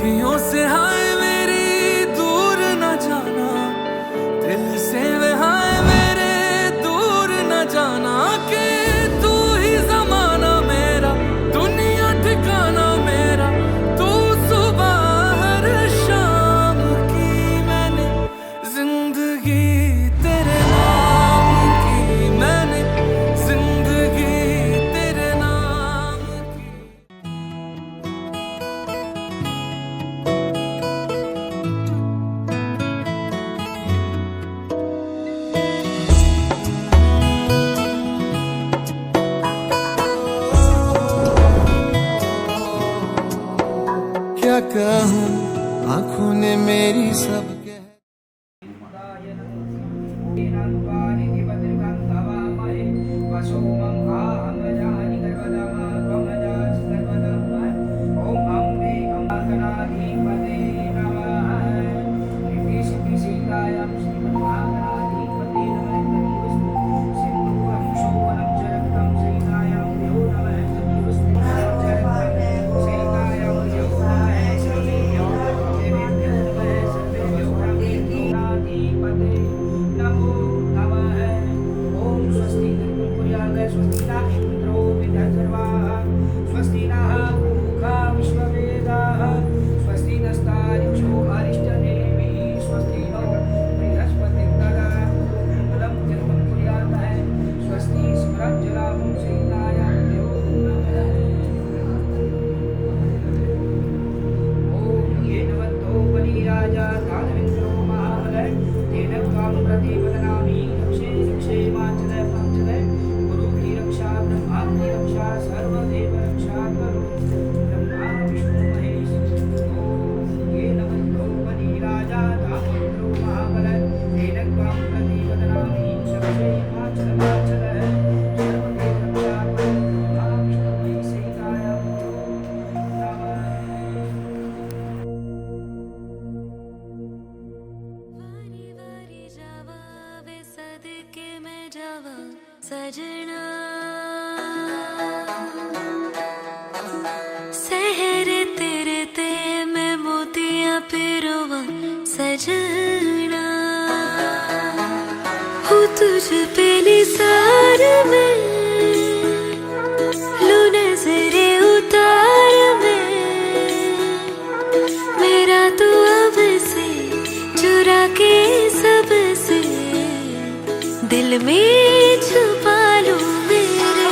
अखियों से हाय मेरी दूर न जाना, दिल से वे हाय मेरे दूर न जाना, कि तू ही जमाना मेरा, दुनिया ठिकाना मेरा, तू सुबह हर शाम की मैंने जिंदगी तेरे नाम की, मैंने जिंदगी तेरे नाम की। क्या कहूँ आँखों ने मेरी सब कह सजना सहर तेरे ते मैं मोतियां पिरोवा सजना, हूँ तुझ पे निसार में, लू नजरे उतार में, मेरा तो अब से चुरा के सबसे दिल में छुपा लूं मेरे,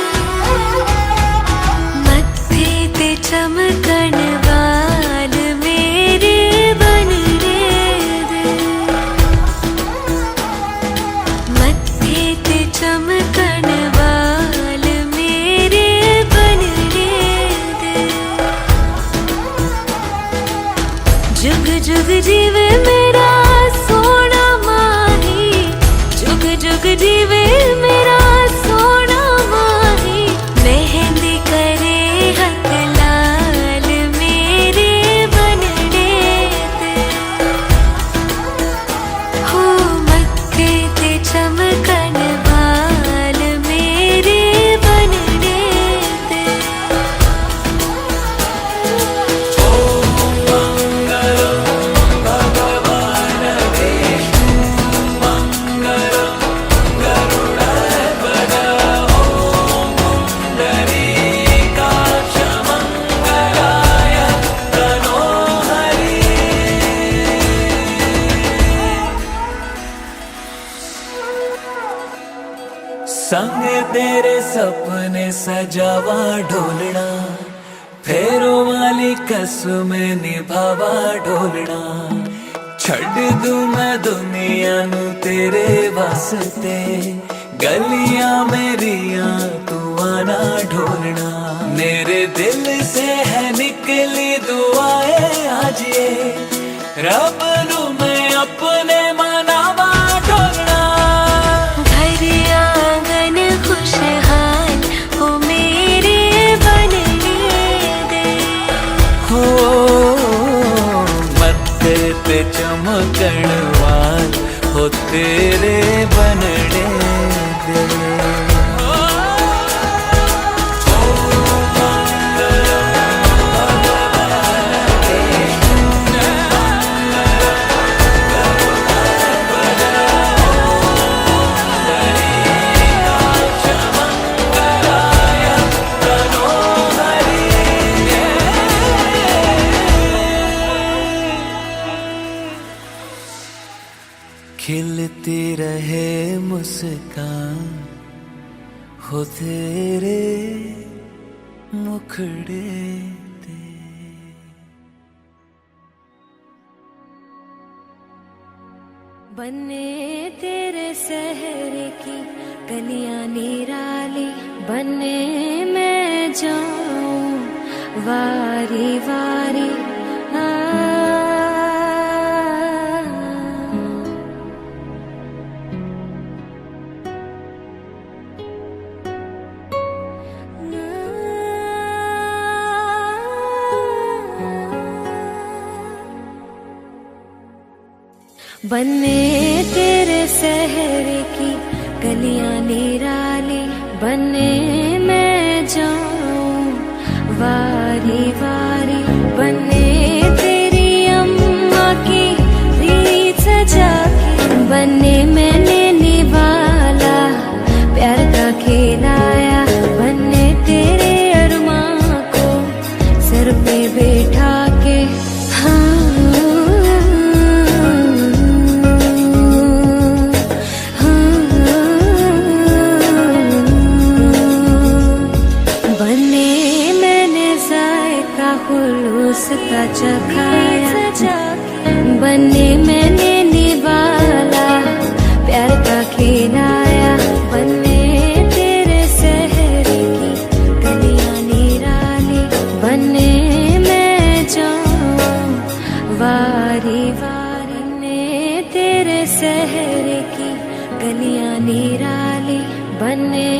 मत्थे ते चमकन वाल मेरे बन रे दे, मत्थे ते चमकन वाल मेरे बन रे दे, जुग जुग जीवे मेरा सोना माही, जुग जुग जीवे मेरा सोना माही, मेहंदी करे हथ लाल मेरे बनने दे, हो मत्थे ते चमकन वाल मेरे बनने दे। संग तेरे सपने सजावा ढोलना, फेरों वाली कसम निभावा ढोलना, छड़ दूं मैं दुनिया नू तेरे वास्ते, गलियां मेरियां तू आना ढोलना, मेरे दिल से है निकली दुआएं आज ये, रब नू मैं अपने मनावा ढोलना, खुशहाल हो मेरे बनने दे, हो मत्थे ते चमकन वाल हो तेरे बनने दे। हो तेरे मुखड़े ते। बने तेरे शहर की गलियां निराली, बने मैं जाऊं वारी वारी। बने तेरे शहर की गलियां निराली, बने मैं जाऊं वारी वारी। बने तेरी अम्मा की रीत सजा के, बने मैंने निभाला प्यार का खिलाया। बने तेरे अरमां को सर पे बैठा के, उसका चखाया। बने मैंने निभाला प्यार का खिलाया। बने तेरे शहर की गलियां निराली, बने मैं जाऊं वारी वारी। बने तेरे शहर की गलियां निराली, बने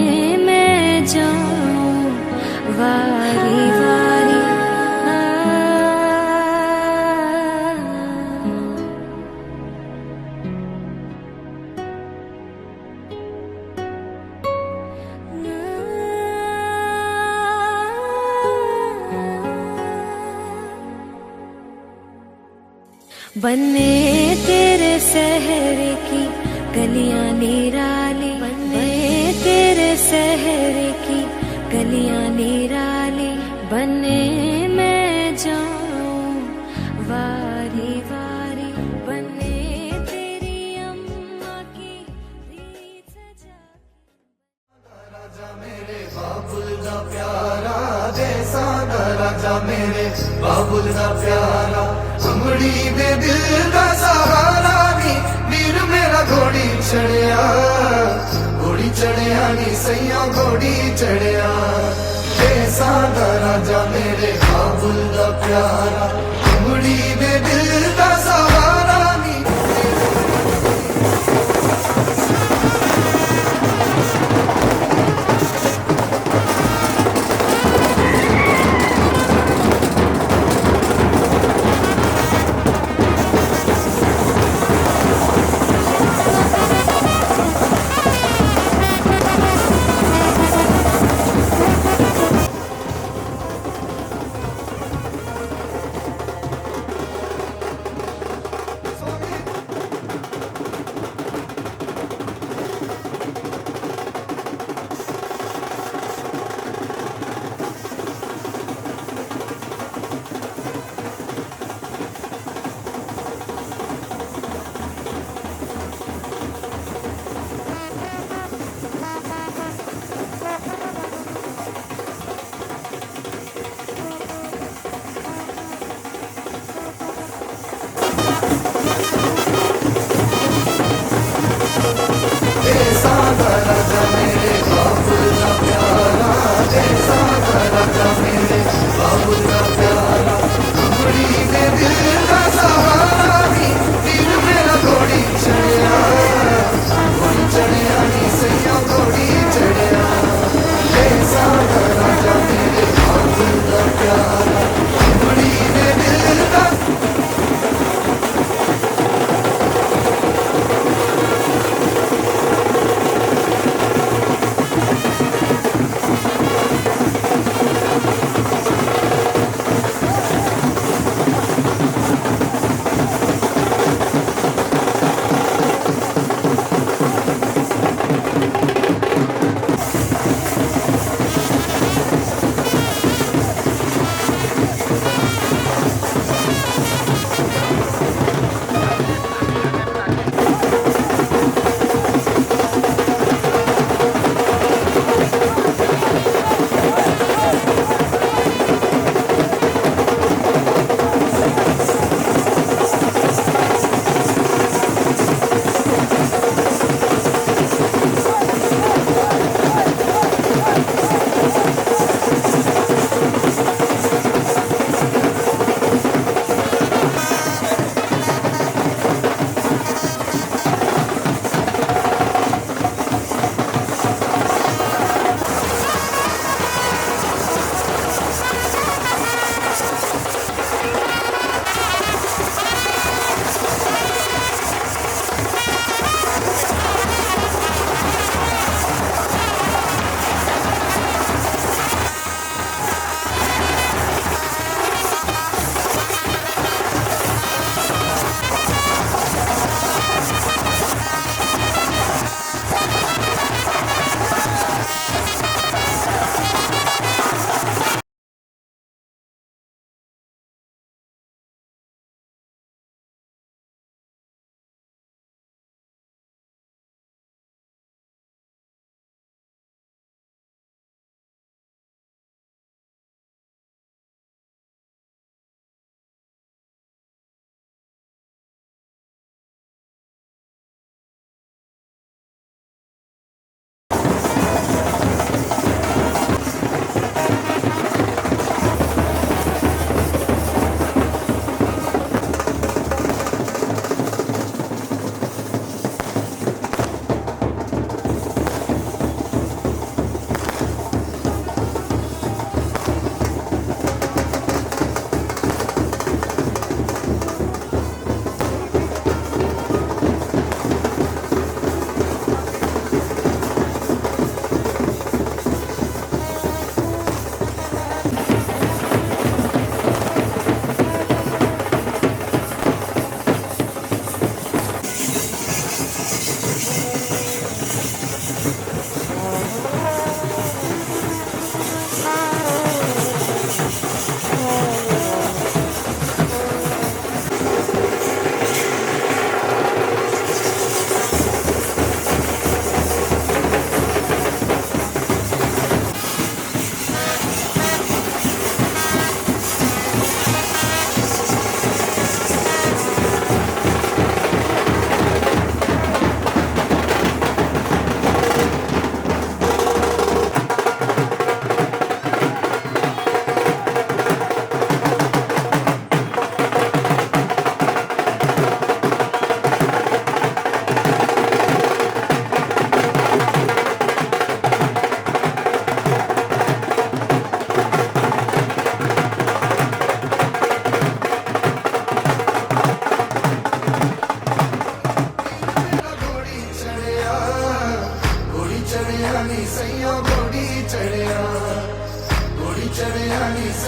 मैं जाऊं वारी वारी। बने तेरे शहर की गलियां निराली, बने तेरे शहर की गलियां निराली, बने मैं जाऊं वारी वारी। बने तेरी अम्मा की रीत सजा के। राजा मेरे बाबुल दा प्यारा, जैसा दा राजा मेरे बाबुल दा प्यारा। अमड़ी दे दिल दा सहारा नी, वीर मेरा घोड़ी चढ़िया, घोड़ी चढ़िया नी सैया घोड़ी चढ़िया। जैसा दा राजा मेरे बाबुल दा प्यारा, अमड़ी दे दिल दा सहारा नी।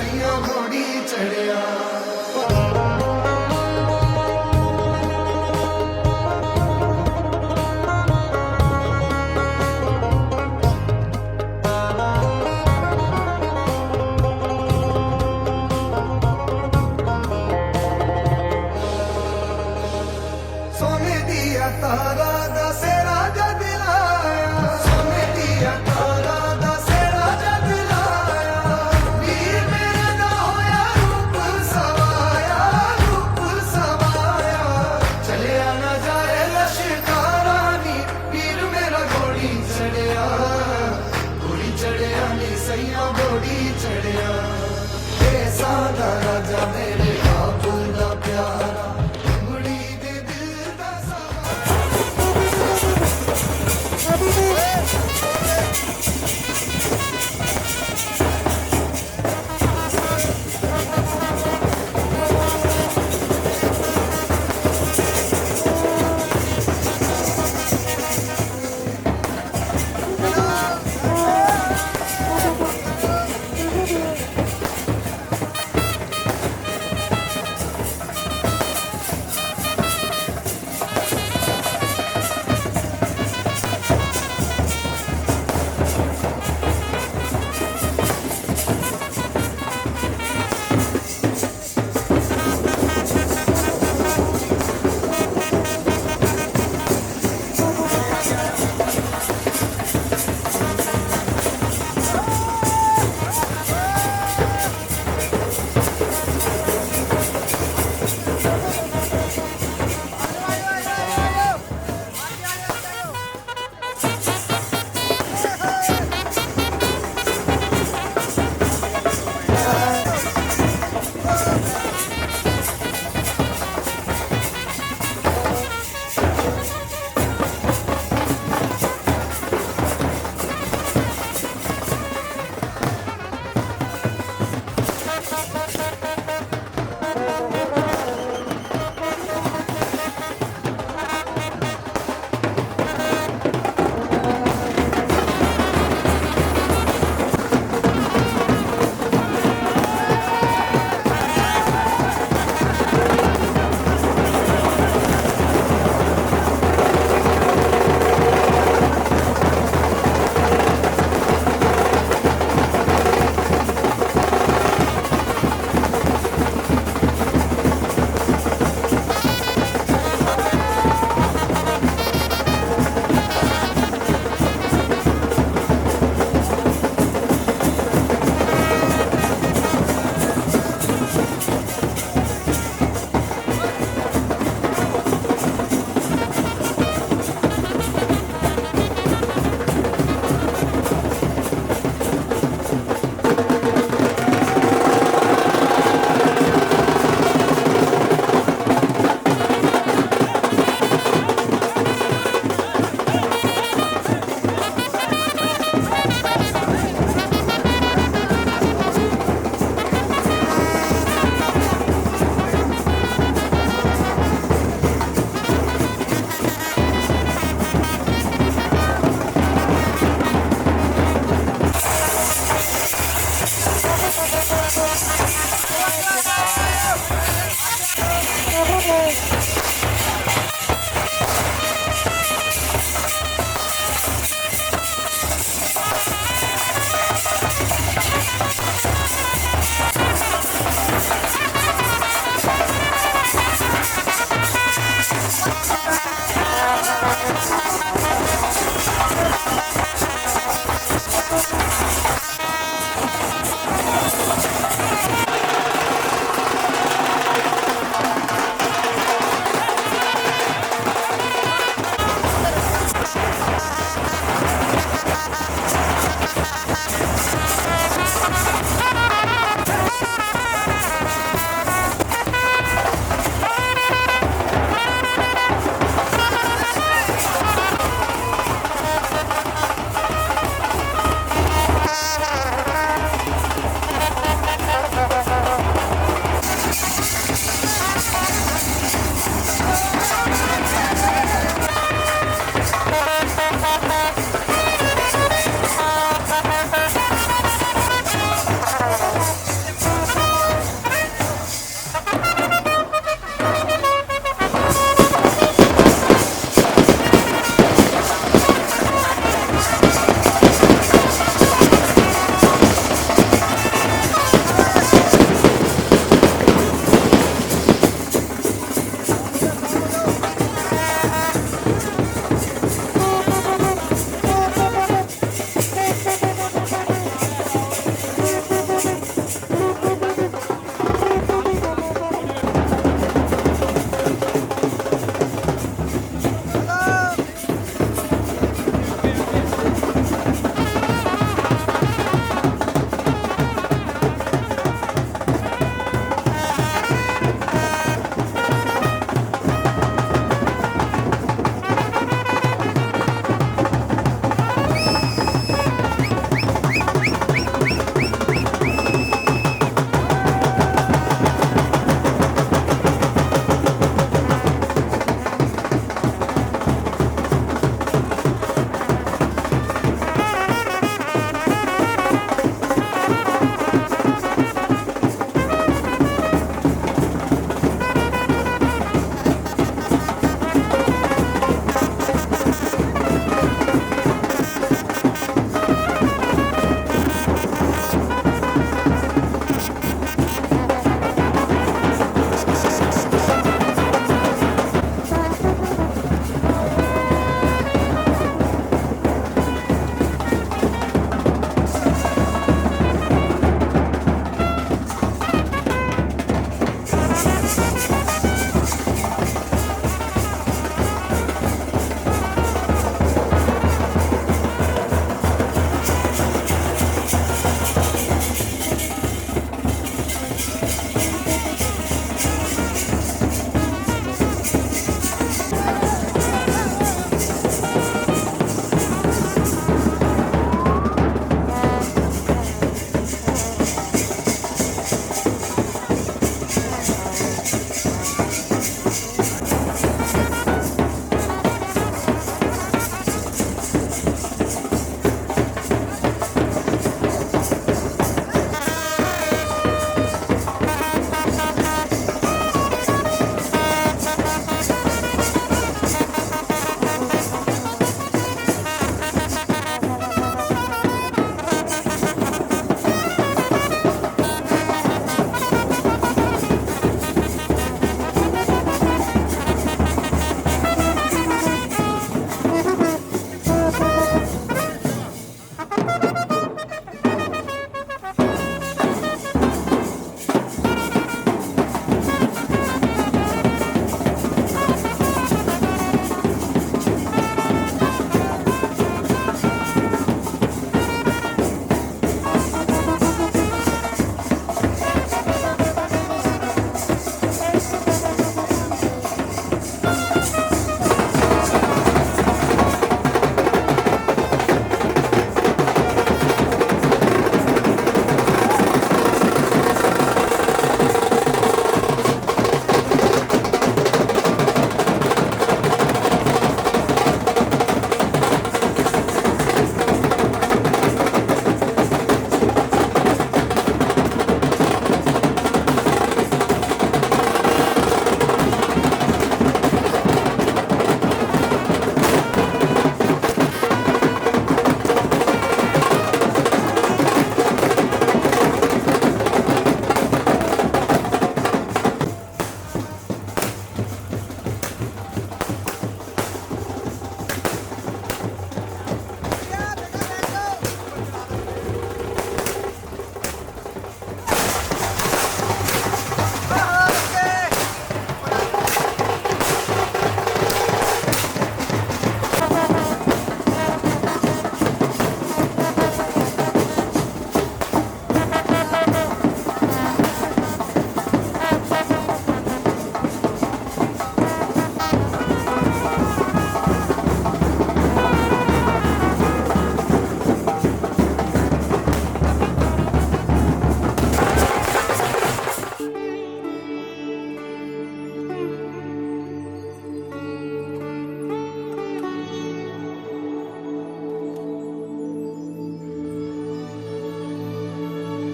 सैया घोड़ी चढ़िया सोने दिया तारा दा सेरा जद लाया सोने दिया तारा दा सेरा जद लाया वीर मेरे दा होया रूप सवाया चलिया ना जाए लश्कारा नी वीर मेरा घोड़ी चढ़िया नी सैया घोड़ी चढ़िया देसां दा राजा मेरे बाबुल दा प्यारा अंगड़ी दे दिल दा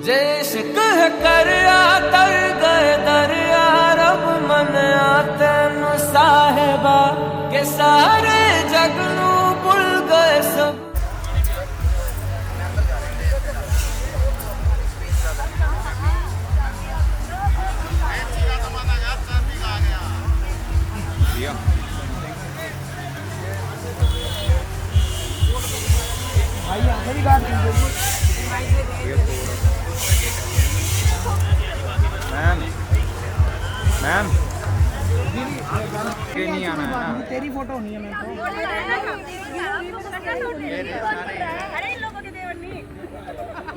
इश्क है करया तर गए दरिया रब मनिया तेनू साहिबा के सारे जग नू भुल गए सब। मैम ये नहीं आना है ना, तेरी फोटो नहीं है मैं तो। अरे इन लोगों के देवर नहीं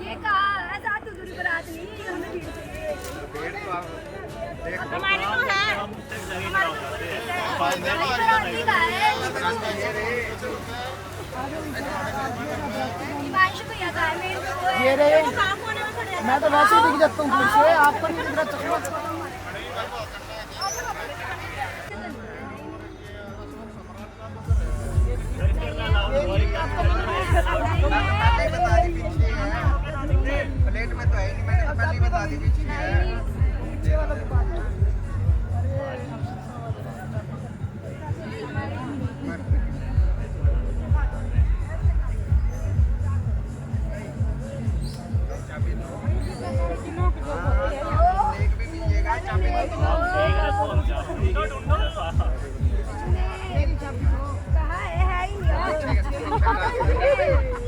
ये कहा ऐसा तो दूरी बारात नहीं हमारे तो है ये रे मैं तो वैसे ही दिख जाता हूँ दूर से, आपको नहीं दिख रहा चश्मा। प्लेट में तो है नहीं, मैंने पहले ही बता दी पीछे है।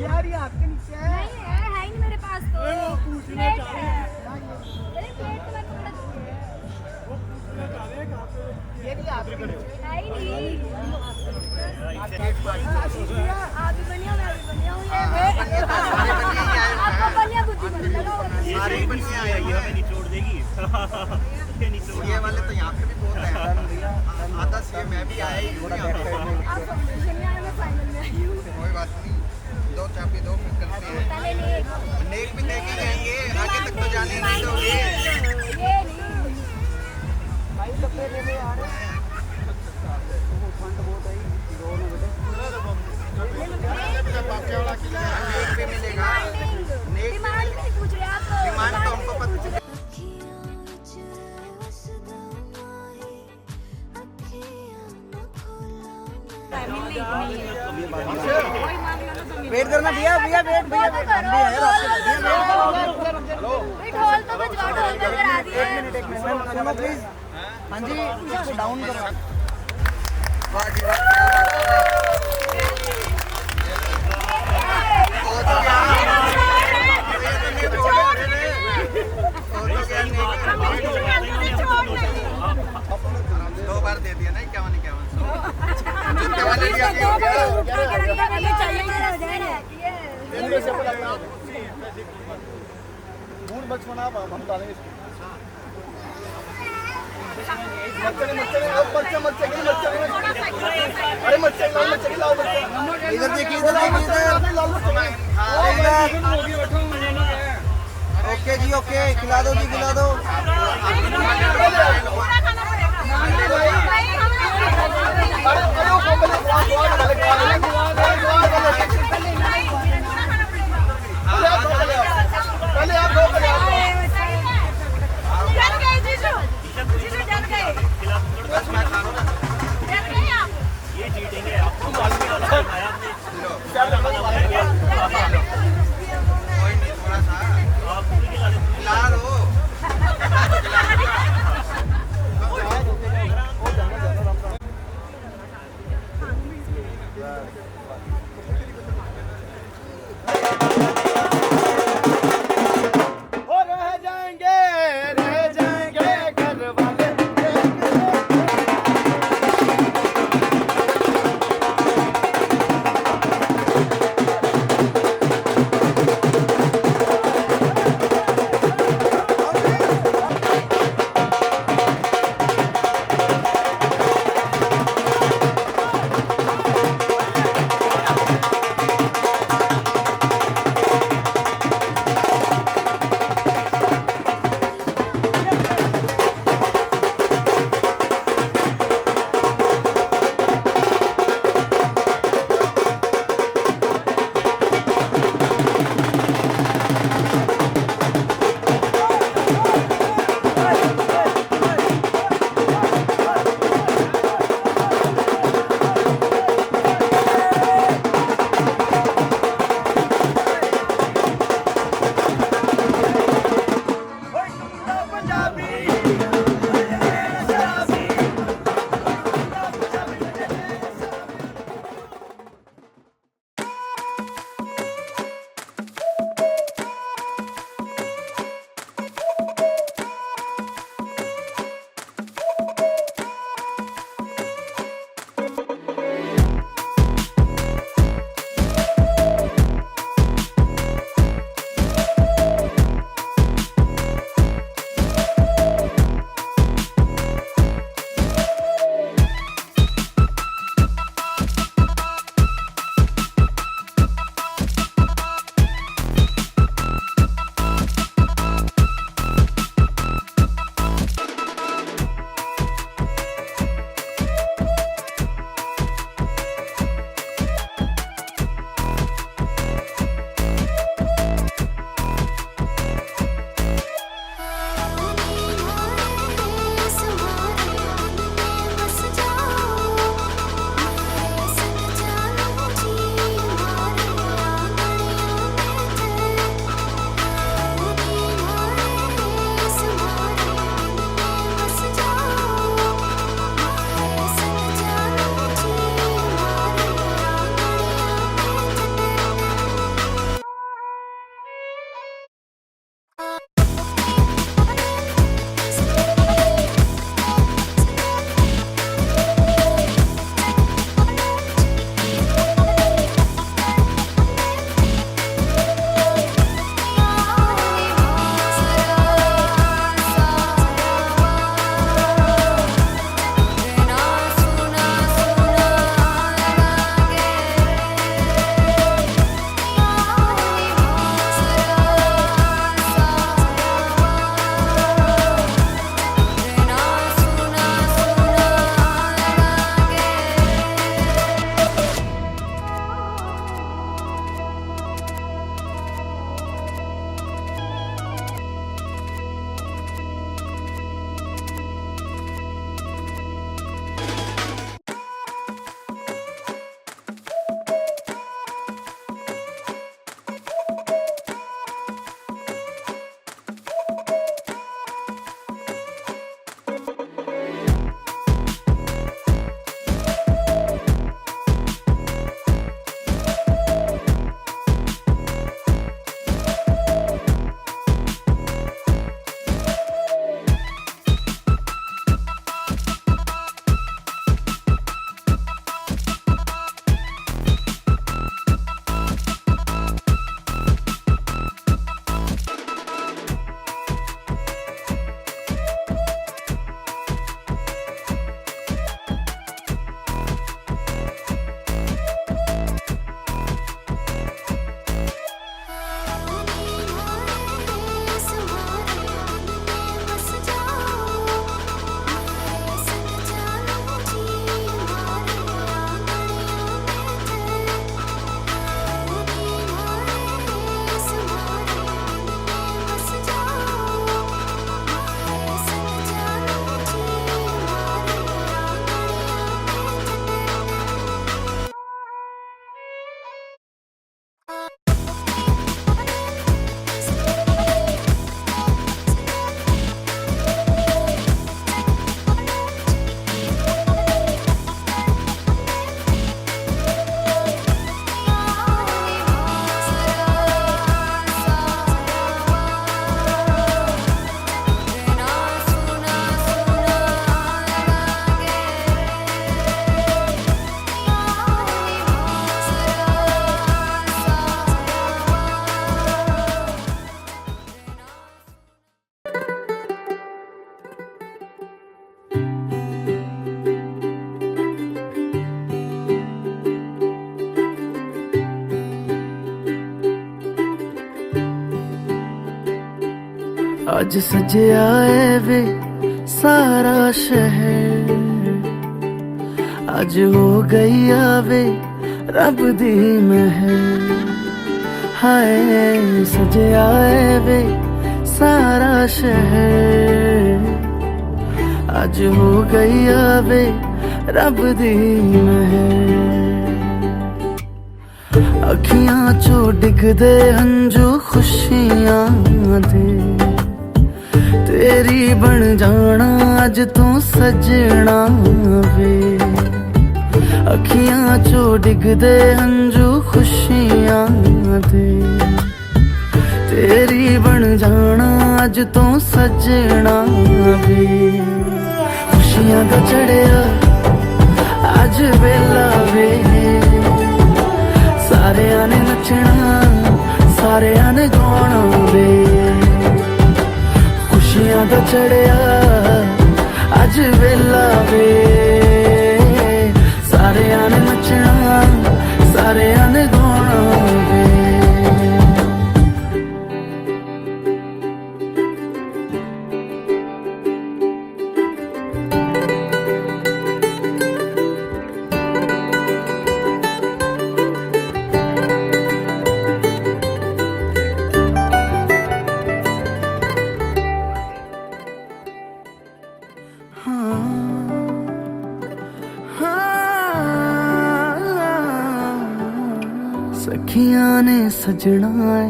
यार ये आपके नीचे है। नहीं है ही नहीं मेरे पास तो प्लेट है। अरे प्लेट तो मैं पकड़ा ये भी आपके नीचे है ही नहीं। आप भी बनिया मैं भी बनिया हूँ आपको बनिया बुद्धि मत लगाओ। सारी बनिया आई है, निचोड़ देगी। ये वाले तो यहाँ पे भी बहुत है, आधा से मैं भी आया ही हूँ यहाँ पे। आप फाउंडेशन में आए मैं फाइनल में आई हूँ। कोई बात नहीं, दो चाबी दो फिर करते हैं। पहले नेक नेक भी देखे जाएंगे, आगे तक तो जाने नहीं दोगे। ये नहीं भाई कपड़े ले ले यार। वो ठंड बहुत है दो ना बेटे। नेक भी मिलेगा, नेक डिमांड नहीं पूछ रहे आप तो डिमांड तो हमको पता चले। वेट करना भैया, भैया वेट, भैया वेट। हम भी आए रास्ते में। ढोल तो बजवा ढोल तो करा दिए। एक मिनट सुनो प्लीज। हाँ जी इसको डाउन करो। दो बार दे दिया ना, 51 मूड बचपना हम डालेंगे इसको। अरे मच्छर लाओ इधर देखिए, इधर ओके जी, ओके खिला दो जी, खिला दो। आज सजया है वे सारा शहर, आज हो गई आवे रब दी महर। हाय सजया है वे सारा शहर, आज हो गई आवे रब दी महर। अखियां चो डिगदे हंजू खुशियां दे, तेरी बन जाना अज तू सजना वे। अखियां चो डिगदे हंजू खुशियां दे, तेरी बन जाना अज तू सजना वे। खुशियां दा चढ़िया अज वेला वे, सारियां ने नचना सारियां ने गाना वे। खुशियां दा चढ़िया अज वेला वे, सारियां ने नचना सारियां ने गाना वे। सखियां ने सजना है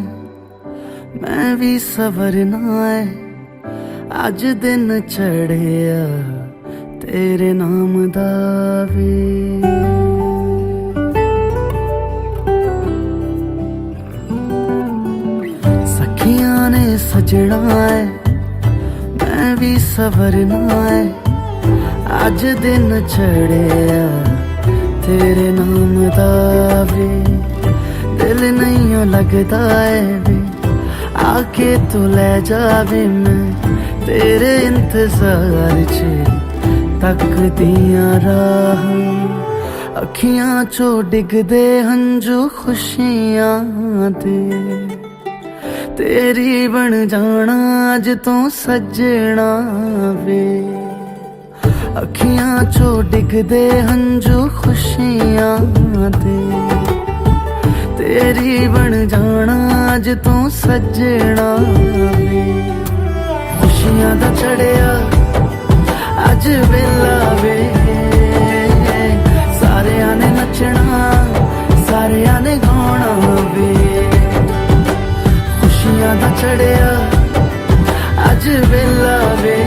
मैं भी सवरना है, अज दिन चढ़िया तेरे नाम दा वे। सखियां ने सजना है मैं भी सवरना है, अज दिन चढ़िया तेरे नाम दा वे। दिल नहीं लगता है वे आके तू ले जावे, मैं तेरे इंतजार च तकदियां राह। अखियां चो डिगदे हंजू खुशियां दे, तेरी बन जाना अज तू सजना वे। अखियां चो डिगदे हंजू खुशियां दे, तेरी बन जाना अज तू सजना वे। खुशियां दा चढ़िया अज वेला वे, सारियां ने नचना सारियां ने गाना वे। खुशियां दा चढ़िया अज वेला वे,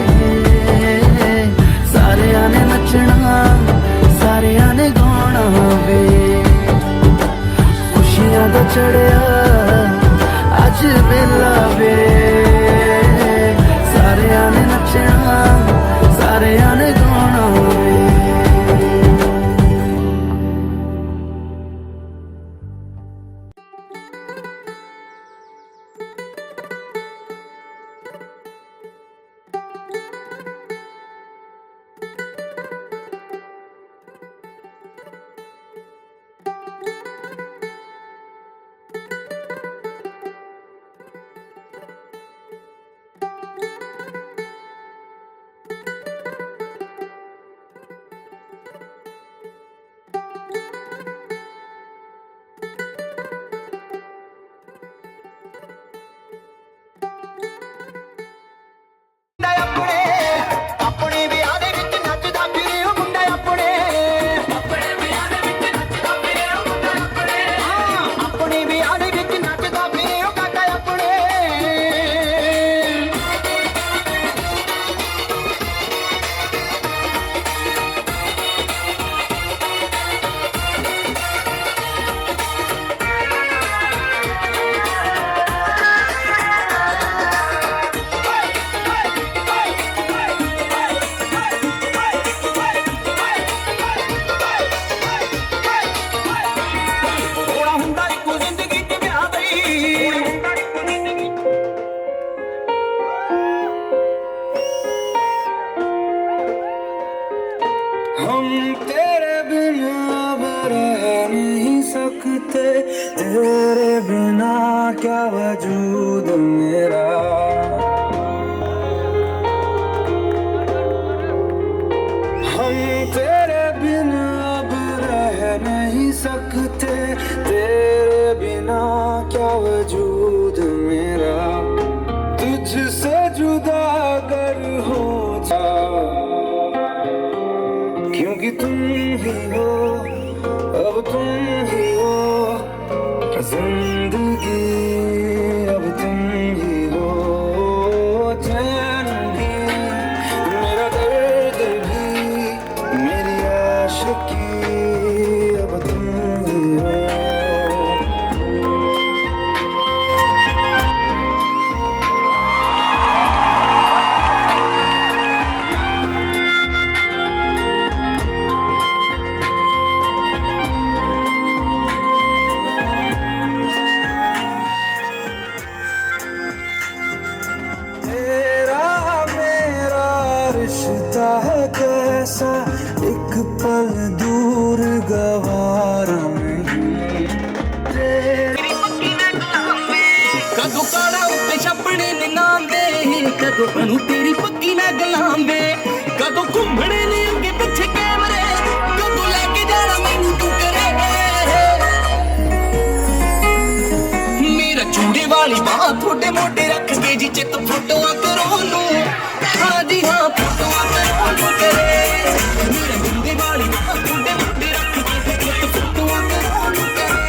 सारियां ने नचना सारियां ने गाना वे। खुशियां दा चढ़िया अज वेला वे, सारियां ने नचना सारियां ने गाना वे। तेरे बिना क्या वजूद मेरा। जिंदगी तुम ही हो, अब तुम ही हो जिंदगी, अब तुम ही हो चैन भी, मेरा दर्द भी, मेरी आशिकी, अब तुम ही हो। तेरा मेरा रिश्ता है कैसा, एक पल दूर गवारा नहीं। तेरी पक्की ना गुलामे कदों काला उत्ते छपड़े ने नाम दे, कदों बनू तेरी पक्की ना गुलामे, कदों घूमने ने अगे पिछे कैमरे, कदों लेके जाना मैनू तू करेगा। मेरा चूड़े वाली बाह थोड़े मोटे रख के जी चित फोटोआं करो नू, हाँ जी हाँ फोटोआं करो नू करे। मेरा चूड़े वाली बाह थोड़े मोटे रख के जी चित फोटोआं करो नू करे।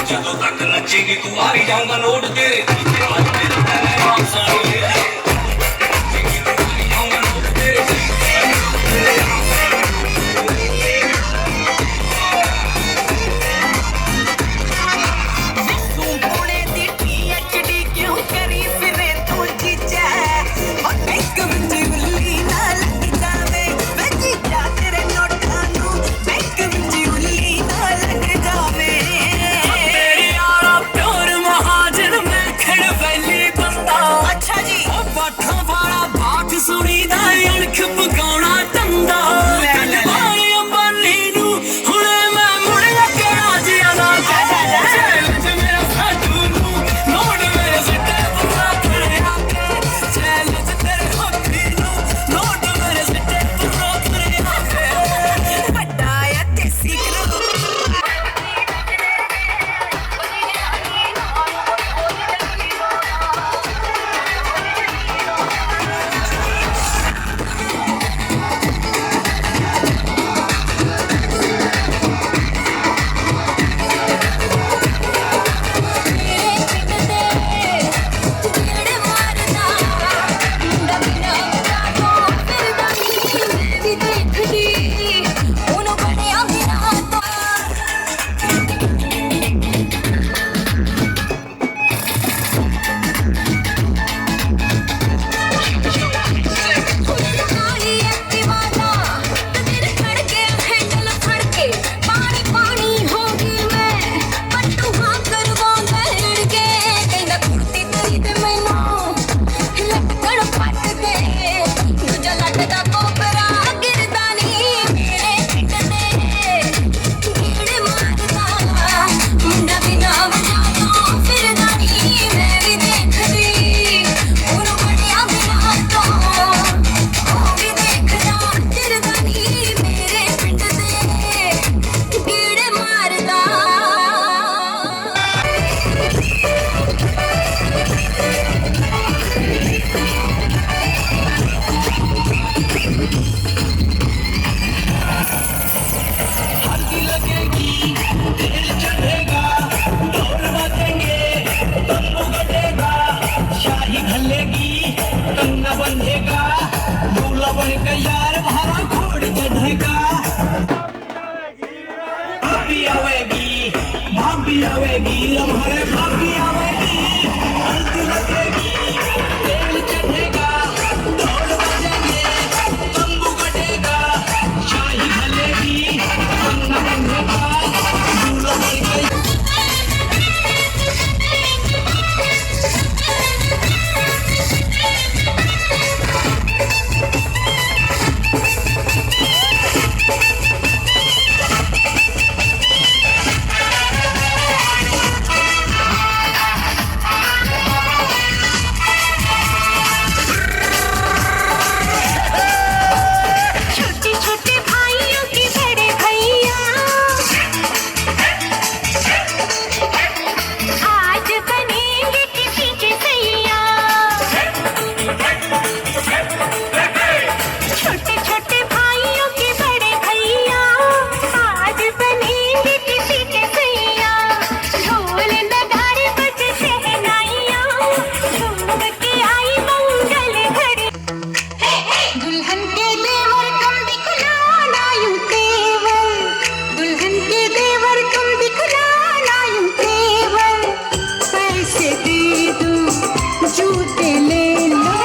ਜਦੋਂ ਤੱਕ ਨੱਚੇਗੀ ਤੂੰ ਮਾਰੀ ਜਾਊਂਗਾ ਨੋਟ ਤੇਰੇ ਪੀछे आज मेरा नाम साड़ी है नੱਚੇਗੀ ਤੂੰ ਮਾਰੀ ਜਾਊਂਗਾ ਨੋਟ ਤੇਰੇ ਤੂੰ ਪੁਣੇ ਦੀ PhD ਕਿਉਂ ਕਰੀ ਫਿਰੇ ਤੂੰ ਜੀਜਾ, ਉਹ ਇੱਕ ਵਿੱਚ ਉੱਲੀ ਨਾ ਲੱਗ ਜਾਵੇ, ਵੇ ਜੀਜਾ ਤੇਰੇ ਨੋਟਾਂ ਨੂੰ ਇੱਕ ਵਿੱਚ ਉੱਲੀ ਨਾ ਲੱਗ ਜਾਵੇ। ਤੇਰੀ ਯਾਰਾ ਪਿਓਰ ਮਹਾਜਨ ਮੈਂ ਖੜ ਵੈਲੀ ਬੰਦਾ, ਅੱਛਾ लम्हारे बाकी आवेगी हल्दी लगेगी तेल चढ़ेगा ढोल बजेंगे तंबू कटेगा शाही ढलेगी बंगा बंधेगा दूल्हा बढ़ गई छोटे छोटे भाइयों के बड़े भैया आज बनेंगे किसी के सैया छोटे छोटे भाइयों के बड़े भैया आज बनेंगे किसी के सैया ढोल नगाड़े बजे शहनाइयाँ झूम के आई मंगल घड़ी दुल्हन के देवर तुम दिखलाना यूं तेवर दुल्हन के देवर तुम दिखलाना यूं तेवर पैसे दे दो जूते ले लो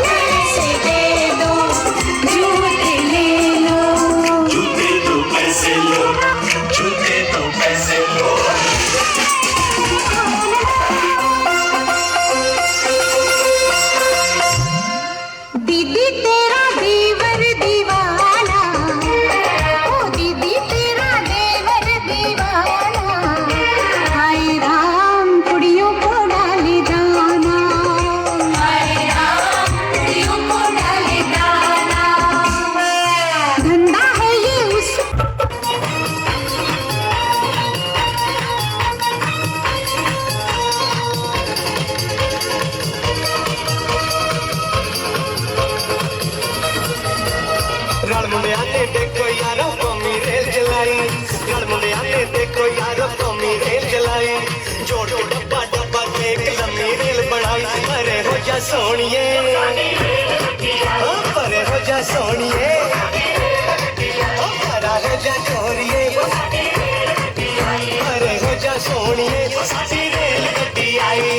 पैसे दे दो जूते ले लो जूते दो पैसे लो जूते दो पैसे लो दीदी तेरा देवर दीवाना ओ दीदी तेरा देवर दीवाना हाय राम कुड़ियों को डाले दाना हाय राम कुड़ियों को डाले दाना धंधा है ये उस रल मुंडिया ने देखो यारो कौमी रेल चलाई रल मुंडिया ने देखो यारो कौमी रेल चलाई जोड़ के डब्बा डब्बा के एक लम्बी रेल बनाई अरे हो जा सोनिए अरे हो जा सोनिए अरे हो जा चोरिए अरे हो जा सोनिए साडी रेल गड्डी आई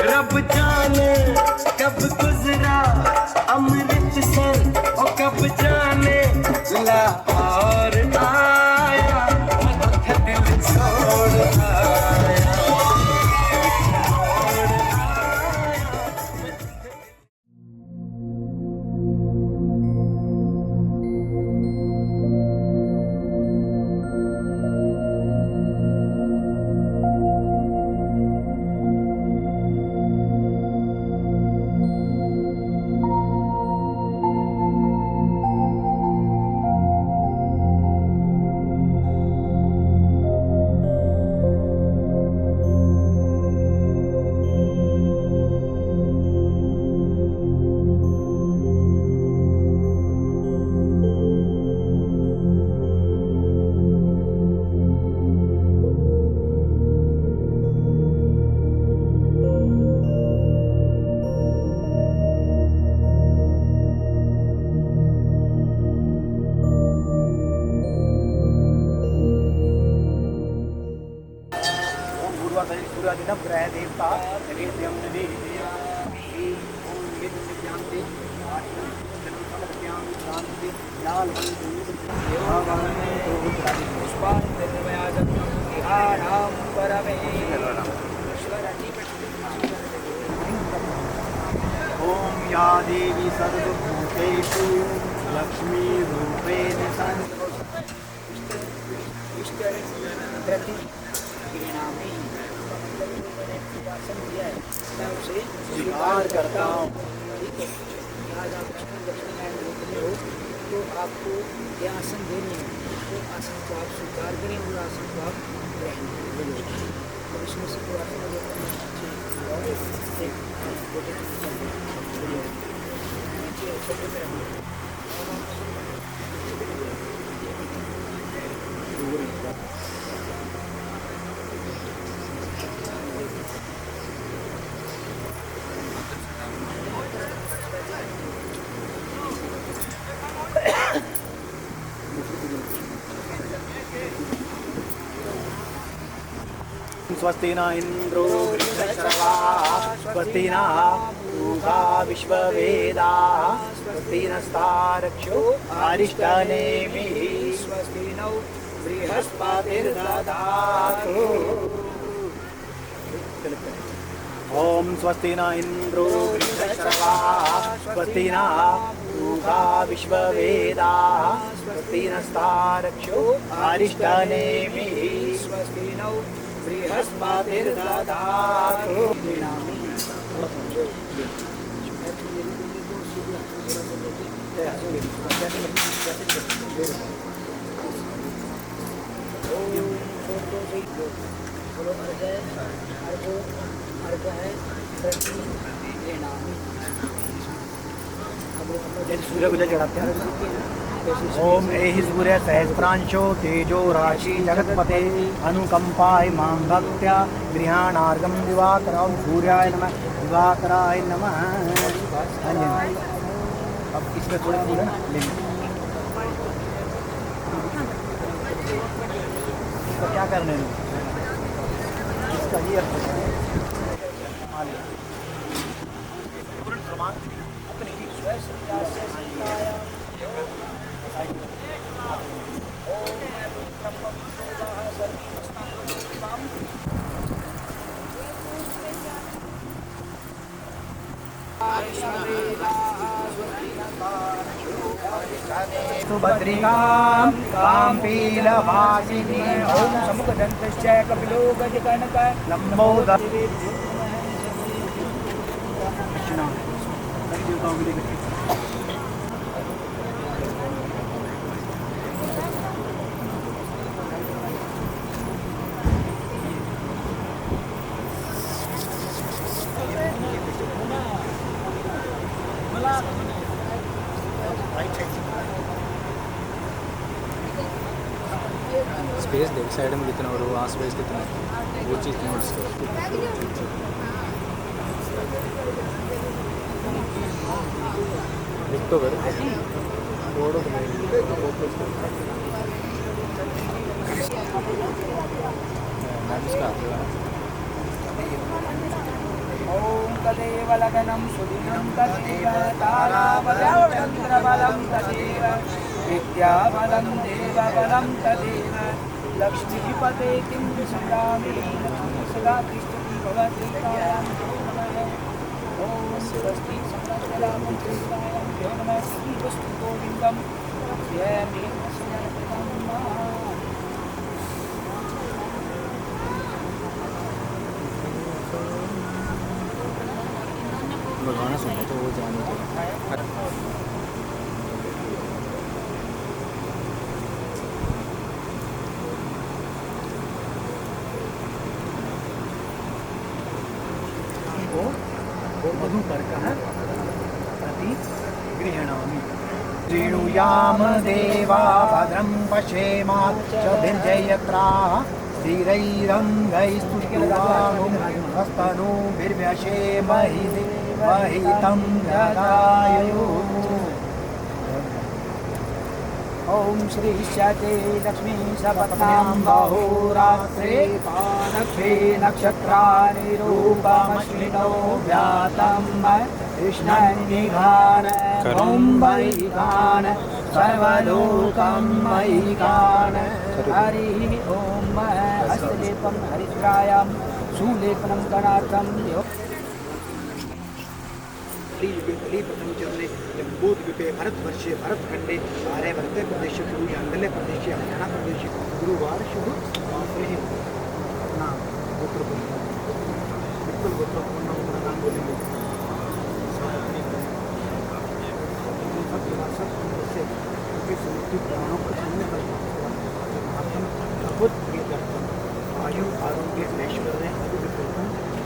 रब जाने कब गुजरा अमृतसर और कब जाने लाहौर आया दिल छोड़ आया ग्रह देवता वेद्यम जानते लाल ओम या देवी सर्वभूतेषु लक्ष्मी रूपेण मैं उसे स्वीकार करता हूँ। ठीक है, आज आप लक्ष्मीनारायण बोलते हो तो आपको ये आसन देने हैं, तो आसन को आप स्वीकार करें और आसन को आप ग्रहण करें। तो इसमें से जो आसन स्वस्ति न इंद्रो वृद्धश्रवाः स्वस्ति न पूषा विश्ववेदाः स्वस्ति नस्तारक्षो अरिष्टनेमिः स्वस्ति नौ बृहस्पतिर्दधातु। ओम स्वस्ति न इंद्रो वृद्धश्रवाः स्वस्ति न पूषा विश्ववेदाः स्वस्ति नस्तारक्षो अरिष्टनेमिः स्वस्ति नौ बृहस्पतिर्दधातु। सूर्य को जल चढ़ाते हैं। ओम एहि सूर्य सहस्रांशो तेजो राशि जगत्पते अनुकंपाय मां भक्त्या गृहाणार्गम दिवाकराय सूर्याय नमः दिवाकराय नमः। अब इसमें थोड़ा थोड़ा लेंगे। इसका क्या करने में इसका ही अर्थ है। सुभद्रिकां काम्पीलवासिनी ओम समुखदन्तश्च कपिलो गजकर्णक लम्बोदर स्पेस देख साइड में कितना और वहाँ स्पेस कितना है वो चीज़ नोट्स करो। लिख तो करो फोटो ओम तदेव लगनं सुदिनं तदेव ताराबलं चन्द्रबलं तदेव विद्याबलं देवबलं तदेव लक्ष्मीपते किं विस्मरामि सदा तिष्ठति भवति कायां ओम स्वस्ति संकल्पलामन्त्रितायां यो नमः श्रीवस्तु गोविन्दं ध्येमि भगवान सुना तो वो जाने तो मधुपर्कः प्रति गृह्णामि। श्रीणुयाम देवा भद्रं पश्येमाक्षभिर्जयत्राः स्थिरैरङ्गैस्तुष्टिर्वाहुं हस्तनूभिर्व्यशेमहि वहितं जगायुः। ओम श्री शते लक्ष्मी सपत्नां बहुरात्रे पानक्षे नक्षत्राणि रूपमश्विनो व्यातं कृष्णनिघान ओम वैगान सर्वलोकं वैगान हरिः ओम हस्तलेपं हरिद्रायां सुलेपनं गणार्थं प्रपंचरणे जम्बूद्वीपे भारतवर्षे भरतखंडे आर्यवर्ते प्रदेशे पूर्वांचले प्रदेशे हरियाणा प्रदेशे गुरुवार शुभ नाम गोत्र बिल्कुल गोत्र नाम बोलेंगे। आयु आरोग्य ऐश्वर्य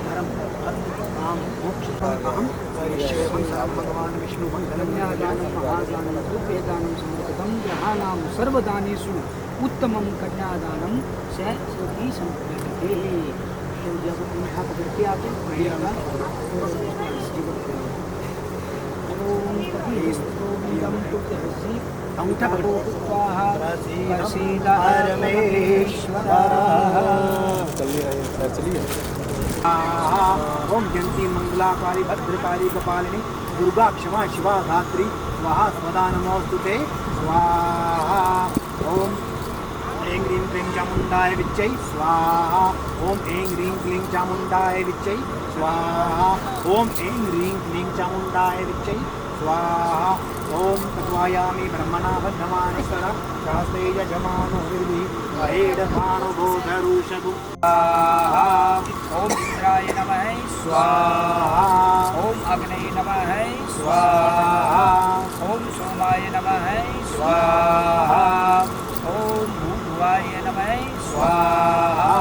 धर्म काम मोक्ष अहम भगवान विष्णु मंगलम कन्यादानं महादानं रूपेदानं समर्पितं ग्रहाणां सर्वदानेषु उत्तमं कन्यादानं स सती संप्रदते। तो जब उन्हें पकड़ के आते हैं ओम कपिस्तोमिदं तुभ्यसि अंगूठा पकड़ो। स्वाहा प्रसीद परमेश्वरः। ओम जयंती मंगलाकारी भद्रकाली कपालिनी दुर्गा क्षमा शिवा धात्री स्वाहा स्वदा नमोस्तुते स्वाहा। ओम ऐं ह्रीं क्लीं चामुण्डाय विच्चै स्वाहा। ओम ऐं ह्रीं क्लीं चामुण्डाय विच्चै स्वाहा। ओम ऐं ह्रीं क्लीं चामुण्डाय विच्चै स्वाहा। ओम तत्वायामि ब्रह्मणा बद्धमानस्कर शास्त्रे यजमानो निर्भिः महेडमानो बोधरुषभु स्वाहा। ओम इंद्राय नमः स्वाहा। ओम अग्नये नमः स्वाहा। ओम सोमाय नमः स्वाहा। ओम भूभुवाय नमः स्वाहा।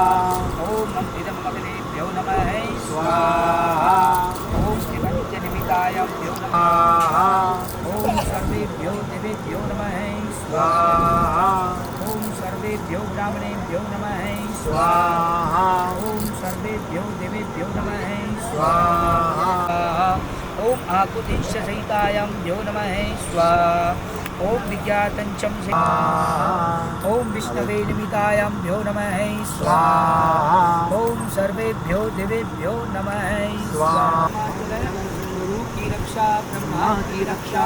ओम इदं अग्नेभ्यो नमः स्वाहा। ओम शिवञ्जनमिताय भ्यो नमः। स्वाहा। ओम सर्वेभ्यो देवेभ्यो नमः स्वाहा। ओम सर्वेभ्यो ब्राह्मणेभ्यो नमः स्वाहा। ओम सर्वेभ्यो देवेभ्यो नमः स्वाहा। ओम आकुतिश्च सहितायां भ्यो नमः स्वाहा। ओम विज्ञातञ्चं ओम विष्णवे निमितायां भ्यो नमः स्वाहा। ओम सर्वेभ्यो देवेभ्यो नमः स्वाहा। गुरु की रक्षा ब्रह्मा की रक्षा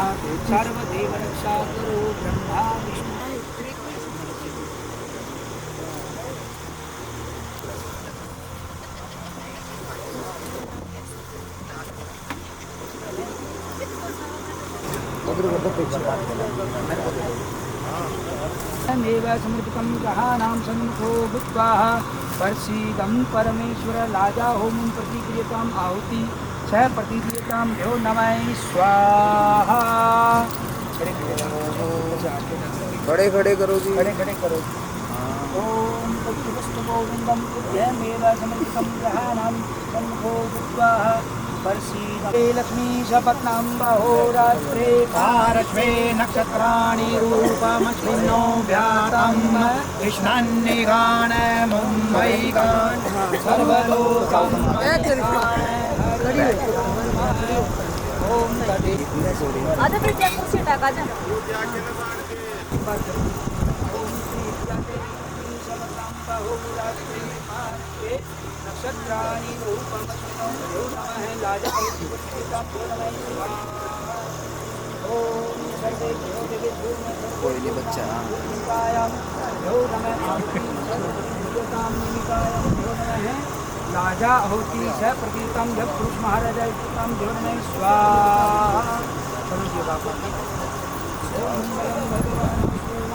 सर्वदेव रक्षा करो ब्रह्मा विष्णु। मेव समर्पितं ग्रहाणां सन्मुखो भूत्वा प्रसीदं परमेश्वर लाजा होमं प्रतिक्रियताम् आहुति च प्रतिक्रियतां भ्यो नमः स्वाहा। खड़े खड़े करो जी। खड़े खड़े करो। ओम तत्पुरुषं गोविन्दं तुभ्यमेव समर्पितं ग्रहाणां सन्मुखो भूत्वा प्रसीदं लक्ष्मी सपत्नां बहोरात्रे पार्श्वे नक्षत्राणि रूपमश्विनो व्यातं कृष्णन्निगान मुम्बैगान सर्वलोकं ओम तदे आता फिर त्या कुर्सी टाका जा नक्षत्राणि रूपमश्विनो भ्यो नमः लाजा ओम सर्वेभ्यो देवेभ्यो कोई नहीं बच्चा भ्यो नमः निमितायां भ्यो नमः लाजा होती स प्रतीतम जब पुरुष महाराजा इष्टतम भ्यो नमः स्वाहा। चलो जी बाबा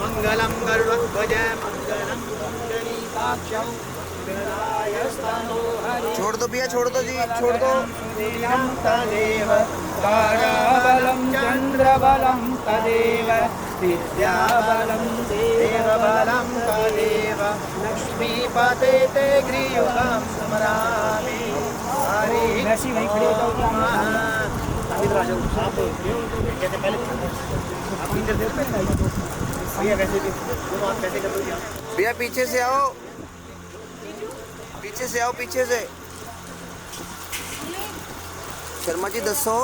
मंगलम गरुड़ध्वज मंगलम पुंडरीकाक्षं छोड़ दो भैया, छोड़ दो जी, छोड़ दो। तदेव ताराबलं चन्द्रबलं तदेव विद्याबलं देवबलं तदेव लक्ष्मीपते ते गृहं स्मरामि हरि वैसी वहीं खड़े हो जाओ। भैया पीछे से आओ, पीछे से आओ, पीछे से। शर्मा जी दसो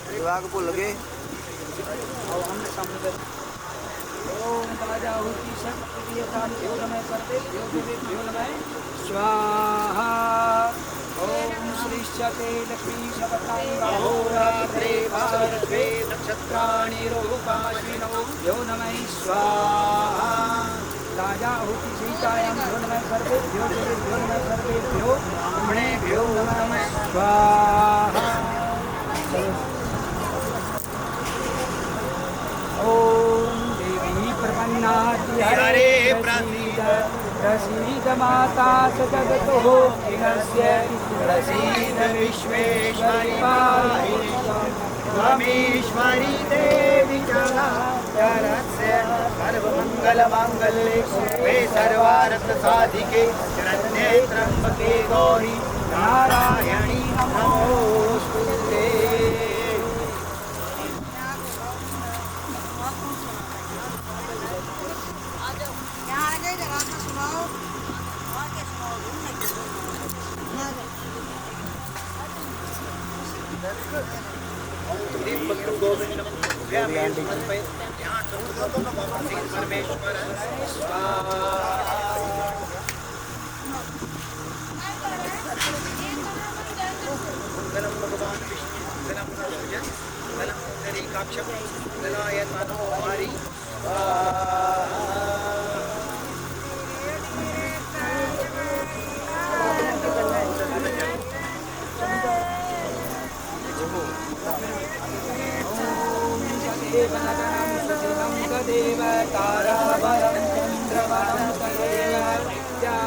विभाग भूल गए। स्वाहा। ओम श्रीश्चते लक्ष्मी शपथांगहोरात्रे पार्श्वे नक्षत्राणि रूपाश्विनो भ्यो नमः स्वाहा। राजा होती सीतायां भ्यो नमः सर्वेभ्यो देवेभ्यो नमः सर्वेभ्यो ब्राह्मणेभ्यो नमः स्वाहा। ओम देवी प्रपन्नाति हरे प्रसीद प्रसीद माता स जगतोः हिरण्यस्य प्रसीद विश्वेश्वरी पाहि त्वमीश्वरी देवी जगस्य सर्वमङ्गलमाङ्गल्ये शिवे सर्वार्थ साधिके शरण्ये त्र्यम्बके गौरी नारायणी नमोस्तुते।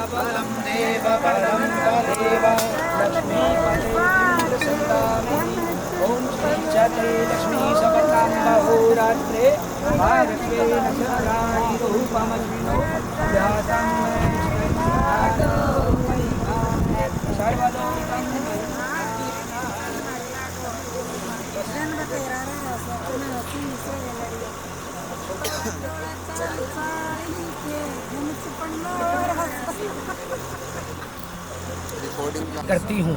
बलं देव बलं तदेव लक्ष्मीपते ओम श्री चते लक्ष्मी सपतां बहुरात्रे भारते नक्षत्राणि रूपमस्मिनो जातं सर्वलोकं करती हूँ।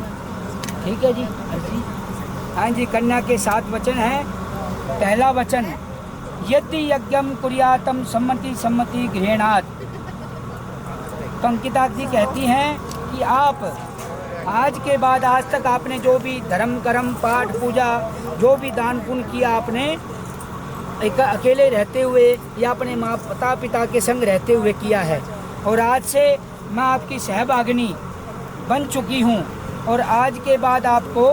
ठीक है जी। हाँ जी, कन्या के 7 वचन हैं। पहला वचन, यदि यज्ञम कुर्यातम सम्मति सम्मति गृह्णात। तो अंकिता जी कहती हैं कि आप आज के बाद आज तक आपने जो भी धर्म कर्म पाठ पूजा जो भी दान पुण्य किया आपने एक अकेले रहते हुए या अपने माता पिता के संग रहते हुए किया है, और आज से मैं आपकी सहभागिनी बन चुकी हूँ और आज के बाद आपको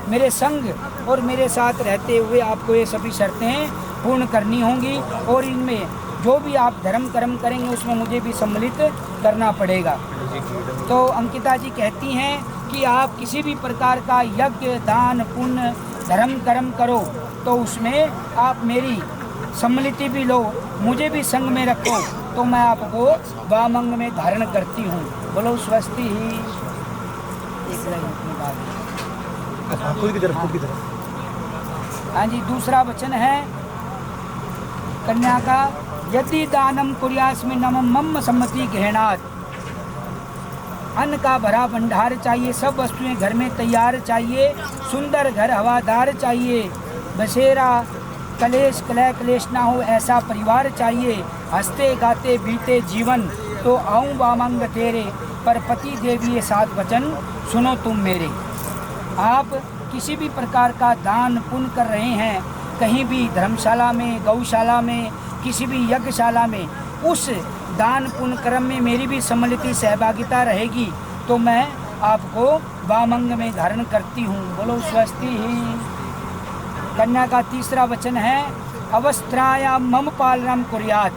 मेरे संग और मेरे साथ रहते हुए आपको ये सभी शर्तें पूर्ण करनी होंगी, और इनमें जो भी आप धर्म कर्म करेंगे उसमें मुझे भी सम्मिलित करना पड़ेगा। तो अंकिता जी कहती हैं कि आप किसी भी प्रकार का यज्ञ दान पुण्य धर्म कर्म करो तो उसमें आप मेरी सम्मिलिति भी लो, मुझे भी संग में रखो, तो मैं आपको वामंग में धारण करती हूँ। बोलो स्वस्ति ही। खुद की तरफ। हाँ जी, दूसरा वचन है कन्या का, यदि दानम कुर्यास्मि नमम मम सम्मति गृह्णात। अन्न का भरा भंडार चाहिए, सब वस्तुएं घर में तैयार चाहिए, सुंदर घर हवादार चाहिए, बसेरा कलेश कलह क्लेश ना हो ऐसा परिवार चाहिए, हंसते गाते बीते जीवन, तो आऊँ वामंग तेरे, पर पति देवी ये 7 वचन सुनो तुम मेरे। आप किसी भी प्रकार का दान पुण्य कर रहे हैं, कहीं भी धर्मशाला में, गौशाला में, किसी भी यज्ञशाला में, उस दान पुण्य कर्म में मेरी भी सम्मिलित सहभागिता रहेगी, तो मैं आपको वामंग में धारण करती हूँ। बोलो स्वस्ति ही। कन्या का तीसरा वचन है, अवस्थाया मम पालनम कुर्यात।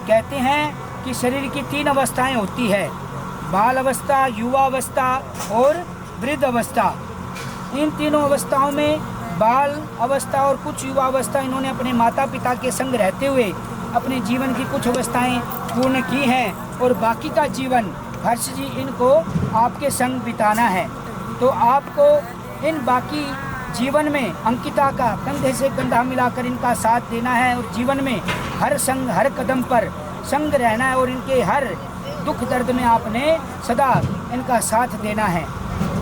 कहते हैं कि शरीर की 3 अवस्थाएं होती है, बाल अवस्था, युवा अवस्था और वृद्ध अवस्था। इन तीनों अवस्थाओं में बाल अवस्था और कुछ युवा अवस्था इन्होंने अपने माता पिता के संग रहते हुए अपने जीवन की कुछ अवस्थाएं पूर्ण की हैं, और बाकी का जीवन हर्ष जी इनको आपके संग बिताना है। तो आपको इन बाकी जीवन में अंकिता का कंधे से कंधा मिलाकर इनका साथ देना है, और जीवन में हर संग हर कदम पर संग रहना है, और इनके हर दुख दर्द में आपने सदा इनका साथ देना है।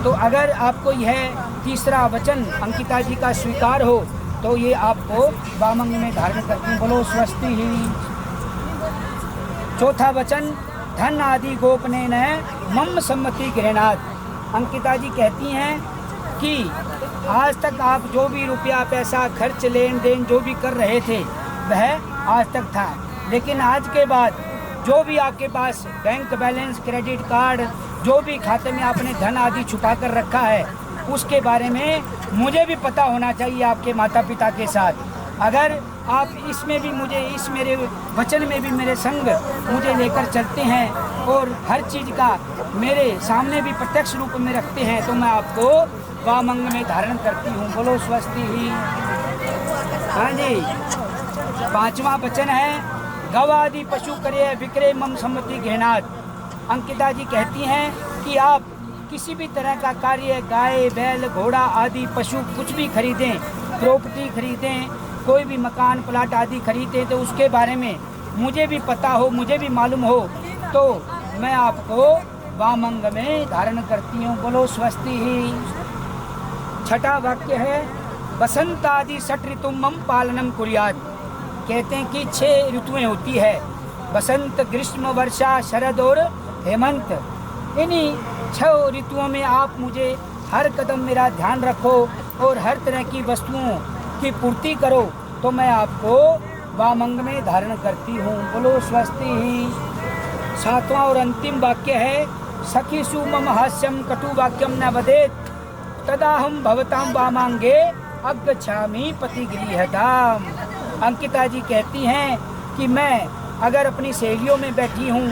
तो अगर आपको यह तीसरा वचन अंकिता जी का स्वीकार हो तो ये आपको वामंग में धारण करती हैं। बोलो स्वस्ति ही। चौथा वचन, धन आदि गोपनेन मम सम्मति गृह्णात। अंकिता जी कहती हैं कि आज तक आप जो भी रुपया पैसा खर्च लेन देन जो भी कर रहे थे वह आज तक था, लेकिन आज के बाद जो भी आपके पास बैंक बैलेंस, क्रेडिट कार्ड, जो भी खाते में आपने धन आदि छुपा कर रखा है उसके बारे में मुझे भी पता होना चाहिए आपके माता पिता के साथ। अगर आप इसमें भी मुझे, इस मेरे वचन में भी मेरे संग मुझे लेकर चलते हैं और हर चीज़ का मेरे सामने भी प्रत्यक्ष रूप में रखते हैं, तो मैं आपको वामंग में धारण करती हूँ। बोलो स्वस्ति ही। हाँ जी, 5वां वचन है, गवादि पशु करे विक्रय मम सम्मति गृह्णात। अंकिता जी कहती हैं कि आप किसी भी तरह का कार्य, गाय बैल घोड़ा आदि पशु कुछ भी खरीदें, प्रॉपर्टी खरीदें, कोई भी मकान प्लाट आदि खरीदें, तो उसके बारे में मुझे भी पता हो, मुझे भी मालूम हो, तो मैं आपको वामंग में धारण करती हूँ। बोलो स्वस्ति ही। छठा वाक्य है, बसंत आदि षट ऋतु मम पालनम कुर्याद। कहते हैं कि 6 ऋतुएं होती है, बसंत, ग्रीष्म, वर्षा, शरद और हेमंत। इन्हीं 6 ऋतुओं में आप मुझे हर कदम मेरा ध्यान रखो और हर तरह की वस्तुओं की पूर्ति करो, तो मैं आपको वामंग में धारण करती हूँ। बोलो स्वस्ति ही। 7वां और अंतिम वाक्य है, सखीषु मम हास्यम कटु वाक्यम न वदेत तदाहम भवताम वामांगे अगच्छामि पतिगृहताम। अंकिता जी कहती हैं कि मैं अगर अपनी सहेलियों में बैठी हूँ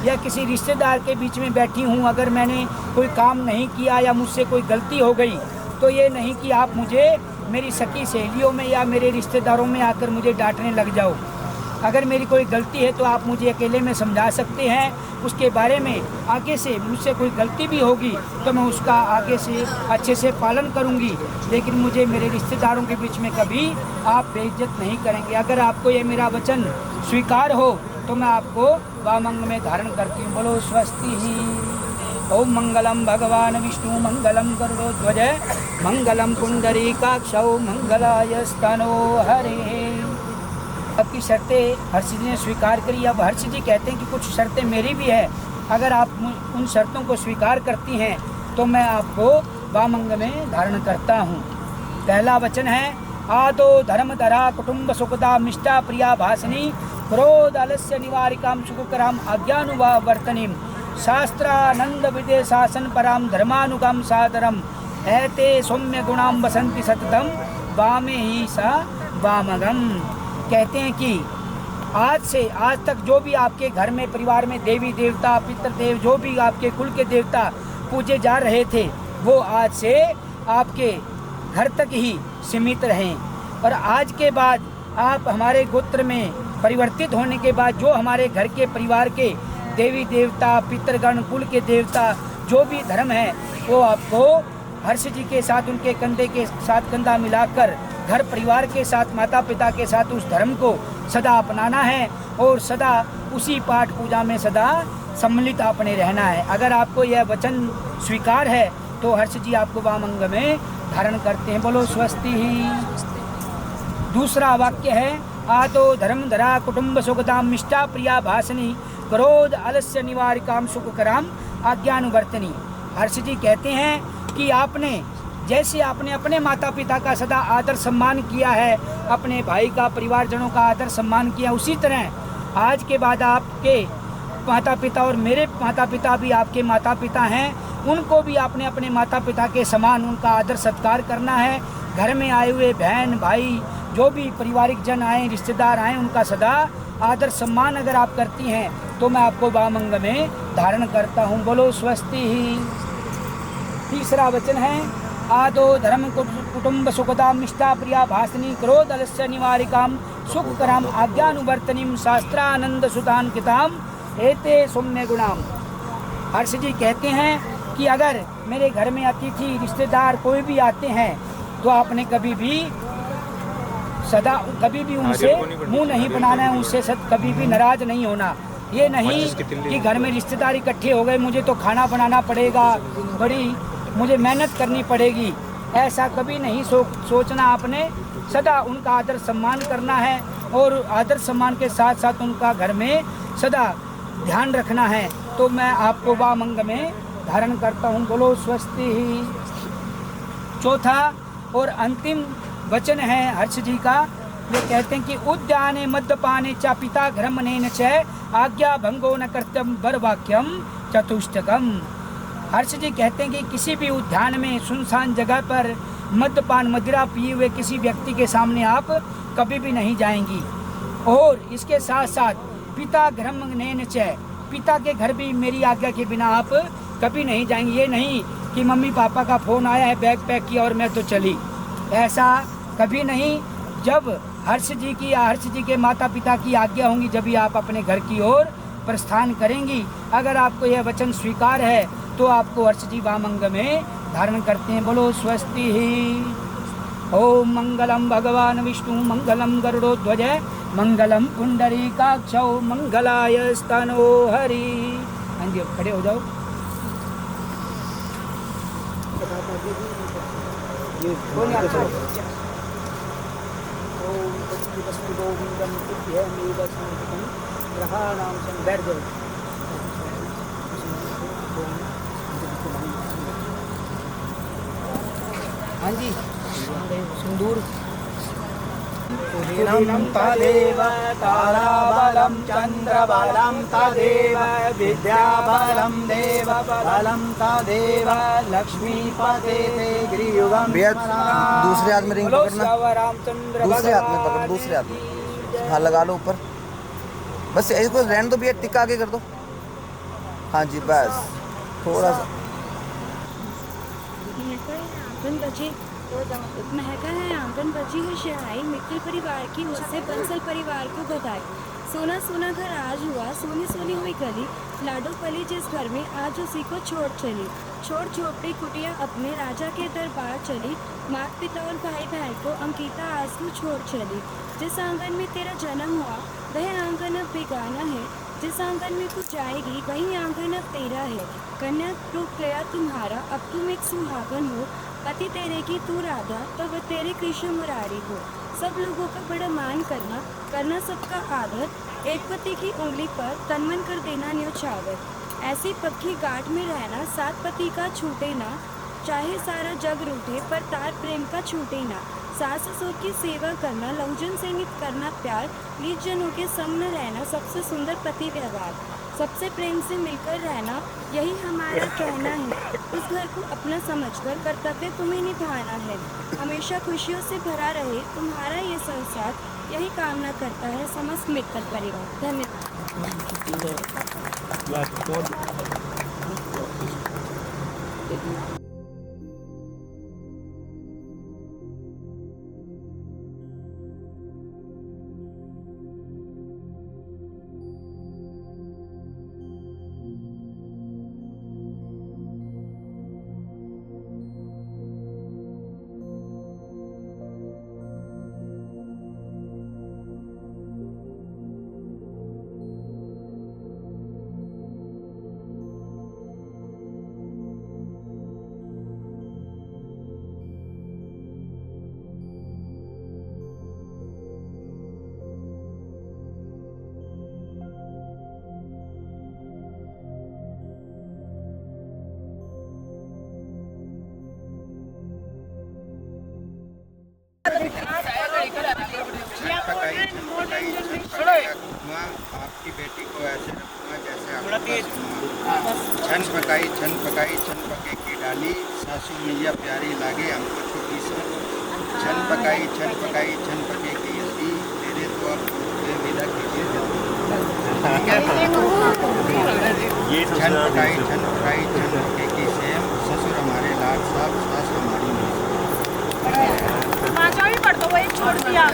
या किसी रिश्तेदार के बीच में बैठी हूँ, अगर मैंने कोई काम नहीं किया या मुझसे कोई गलती हो गई, तो ये नहीं कि आप मुझे मेरी सखी सहेलियों में या मेरे रिश्तेदारों में आकर मुझे डांटने लग जाओ। अगर मेरी कोई गलती है तो आप मुझे अकेले में समझा सकते हैं, उसके बारे में आगे से मुझसे कोई गलती भी होगी तो मैं उसका आगे से अच्छे से पालन करूंगी, लेकिन मुझे मेरे रिश्तेदारों के बीच में कभी आप बेइज्जत नहीं करेंगे। अगर आपको ये मेरा वचन स्वीकार हो तो मैं आपको वामंग में धारण करती हूँ। बोलो स्वस्ति ही। ओम मंगलम भगवान विष्णु मंगलम गरुड़ध्वज मंगलम पुंडरीकाक्षौ मंगलाय स्तनो हरे। अब की शर्तें हर्ष जी ने स्वीकार करी। अब हर्ष जी कहते हैं कि कुछ शर्तें मेरी भी है, अगर आप उन शर्तों को स्वीकार करती हैं तो मैं आपको वामंग में धारण करता हूँ। पहला वचन है, आदो धर्म धरा कुटुंब सुखदा मिष्टा प्रिया भाषणी क्रोध आलस्य निवारिकाम सुखकराम आज्ञानुवर्तनीम शास्त्रानंद विदेशासन पराम धर्मानुगाम सादरम एते सौम्य गुणाम बसंती सततम वामे ही सा वामगम। कहते हैं कि आज से आज तक जो भी आपके घर में परिवार में देवी देवता पितृदेव जो भी आपके कुल के देवता पूजे जा रहे थे, वो आज से आपके घर तक ही सीमित रहें। और आज के बाद आप हमारे गोत्र में परिवर्तित होने के बाद जो हमारे घर के परिवार के देवी देवता पितृगण कुल के देवता जो भी धर्म है, वो आपको हर्ष जी के साथ उनके कंधे के साथ कंधा मिलाकर घर परिवार के साथ माता पिता के साथ उस धर्म को सदा अपनाना है और सदा उसी पाठ पूजा में सदा सम्मिलित आपने रहना है। अगर आपको यह वचन स्वीकार है तो हर्ष जी आपको वामंग में धारण करते हैं। बोलो स्वस्ति ही। दूसरा वाक्य है, आदो धर्म धरा कुटुंब सुखदाम मिष्टा प्रिया भाषणी क्रोध आलस्य निवारिकाम सुखकराम आज्ञानुवर्तनी। हर्ष जी कहते हैं कि आपने जैसे आपने अपने माता पिता का सदा आदर सम्मान किया है, अपने भाई का परिवारजनों का आदर सम्मान किया, उसी तरह आज के बाद आपके माता पिता और मेरे माता पिता भी आपके माता पिता हैं, उनको भी आपने अपने माता पिता के समान उनका आदर सत्कार करना है। घर में आए हुए बहन भाई जो भी पारिवारिक जन आए रिश्तेदार आए, उनका सदा आदर सम्मान अगर आप करती हैं तो मैं आपको वामंग में धारण करता हूँ। बोलो स्वस्ति ही। तीसरा वचन है, आदो धर्म कुटुंब सुखदा मिष्टा प्रिया भाषणी क्रोध अलस्य निवारिकाम सुखकराम आज्ञानुवर्तनीम शास्त्रानंद सुतान किताम एते सौम्य गुणाम। हर्ष जी कहते हैं कि अगर मेरे घर में अतिथि रिश्तेदार कोई भी आते हैं तो आपने कभी भी उनसे मुंह नहीं बनाना है, उनसे कभी भी नाराज नहीं होना। ये नहीं कि घर में रिश्तेदार इकट्ठे हो गए मुझे तो खाना बनाना पड़ेगा, बड़ी मुझे मेहनत करनी पड़ेगी, ऐसा कभी नहीं सोचना। आपने सदा उनका आदर सम्मान करना है और आदर सम्मान के साथ साथ उनका घर में सदा ध्यान रखना है। तो मैं आपको वामंग में धारण करता हूँ। बोलो स्वस्ति ही। चौथा और अंतिम वचन है हर्ष जी का, वे कहते हैं कि उद्याने मद्यपाने च पिता घ्रमणेन च आज्ञा भंगो न कर्तव्यम वर वाक्यम चतुष्टकम। हर्ष जी कहते हैं कि किसी भी उद्यान में सुनसान जगह पर मद्यपान मदिरा पिए हुए किसी व्यक्ति के सामने आप कभी भी नहीं जाएंगी। और इसके साथ साथ पिता घ्रमणेन च, पिता के घर भी मेरी आज्ञा के बिना आप कभी नहीं जाएंगे। ये नहीं कि मम्मी पापा का फ़ोन आया है बैग पैक किया और मैं तो चली, ऐसा कभी नहीं। जब हर्ष जी की या हर्ष जी के माता पिता की आज्ञा होंगी जब ही आप अपने घर की ओर प्रस्थान करेंगी। अगर आपको यह वचन स्वीकार है तो आपको हर्ष जी वामंग में धारण करते हैं। बोलो स्वस्ति ही। ओम मंगलम भगवान विष्णु मंगलम गरुड़ध्वज मंगलम पुंडरीकाक्षौ मंगलाय स्तनो हरि। हाँ जी, खड़े हो जाओ। ओम तत्वस्तु गोविंदम तुभ्यमेवसंहितं ग्रहाणां बैठ जाओ। हाँ जी सिंदूर उदिनं तदेव ताराबलं चन्द्रबलं तदेव विद्याबलं देवबलं तदेव लक्ष्मीपते ते गृहं दूसरे हाथ में रिंग पकड़ना, दूसरे हाथ में पकड़, दूसरे हाथ में हाँ लगा लो ऊपर, बस इसको रहने दो भैया, टिक्का आगे कर दो। हाँ जी बस थोड़ा सा महका है आंगन बची है शहनाई, मित्तल परिवार की ओर से बंसल परिवार को बधाई। सोना सोना घर आज हुआ, सोनी सोनी हुई गली, लाडो पली जिस घर में आज उसी को छोड़ चली। छोड़ झोपड़ी कुटिया अपने राजा के दरबार चली, माता पिता और भाई बहन को अंकिता आंसू छोड़ चली। जिस आंगन में तेरा जन्म हुआ वह आंगन अब बेगाना है, जिस आंगन में तू जाएगी वही आंगन अब तेरा है। कन्या रूप गया तुम्हारा, अब तुम एक सुहागन हो, पति तेरे की तू राधा तो वह तेरे कृष्ण मुरारी हो। सब लोगों का बड़ा मान करना, करना सबका आदर, एक पति की उंगली पर तन मन कर देना न्योछावर। ऐसी पक्की गांठ में रहना, साथ पति का छूटे ना, चाहे सारा जग रूठे पर तार प्रेम का छूटे ना। सास ससुर की सेवा करना, लहुजन से नित करना प्यार, नीच जनों के संग न रहना, सबसे सुंदर पति व्यवहार। सबसे प्रेम से मिलकर रहना यही हमारा कहना है, उस घर को अपना समझकर कर्तव्य तुम्हें निभाना है। हमेशा खुशियों से भरा रहे तुम्हारा ये संसार, यही कामना करता है समस्त मित्तल परिवार। धन्यवाद। आपकी बेटी को ऐसे रखूंगा जैसे छन पकाई छन पके की डाली, सासू मैया प्यारी लागे हमको छोटी सी। छन पकाई छन पके की दी, तेरे तो अब विदा कीजिए। छन पकाई छन पके की सेम, ससुर हमारे लाड साहब, सास हमारी माचा भी पढ़ दो, वो एक छोड़ दिया।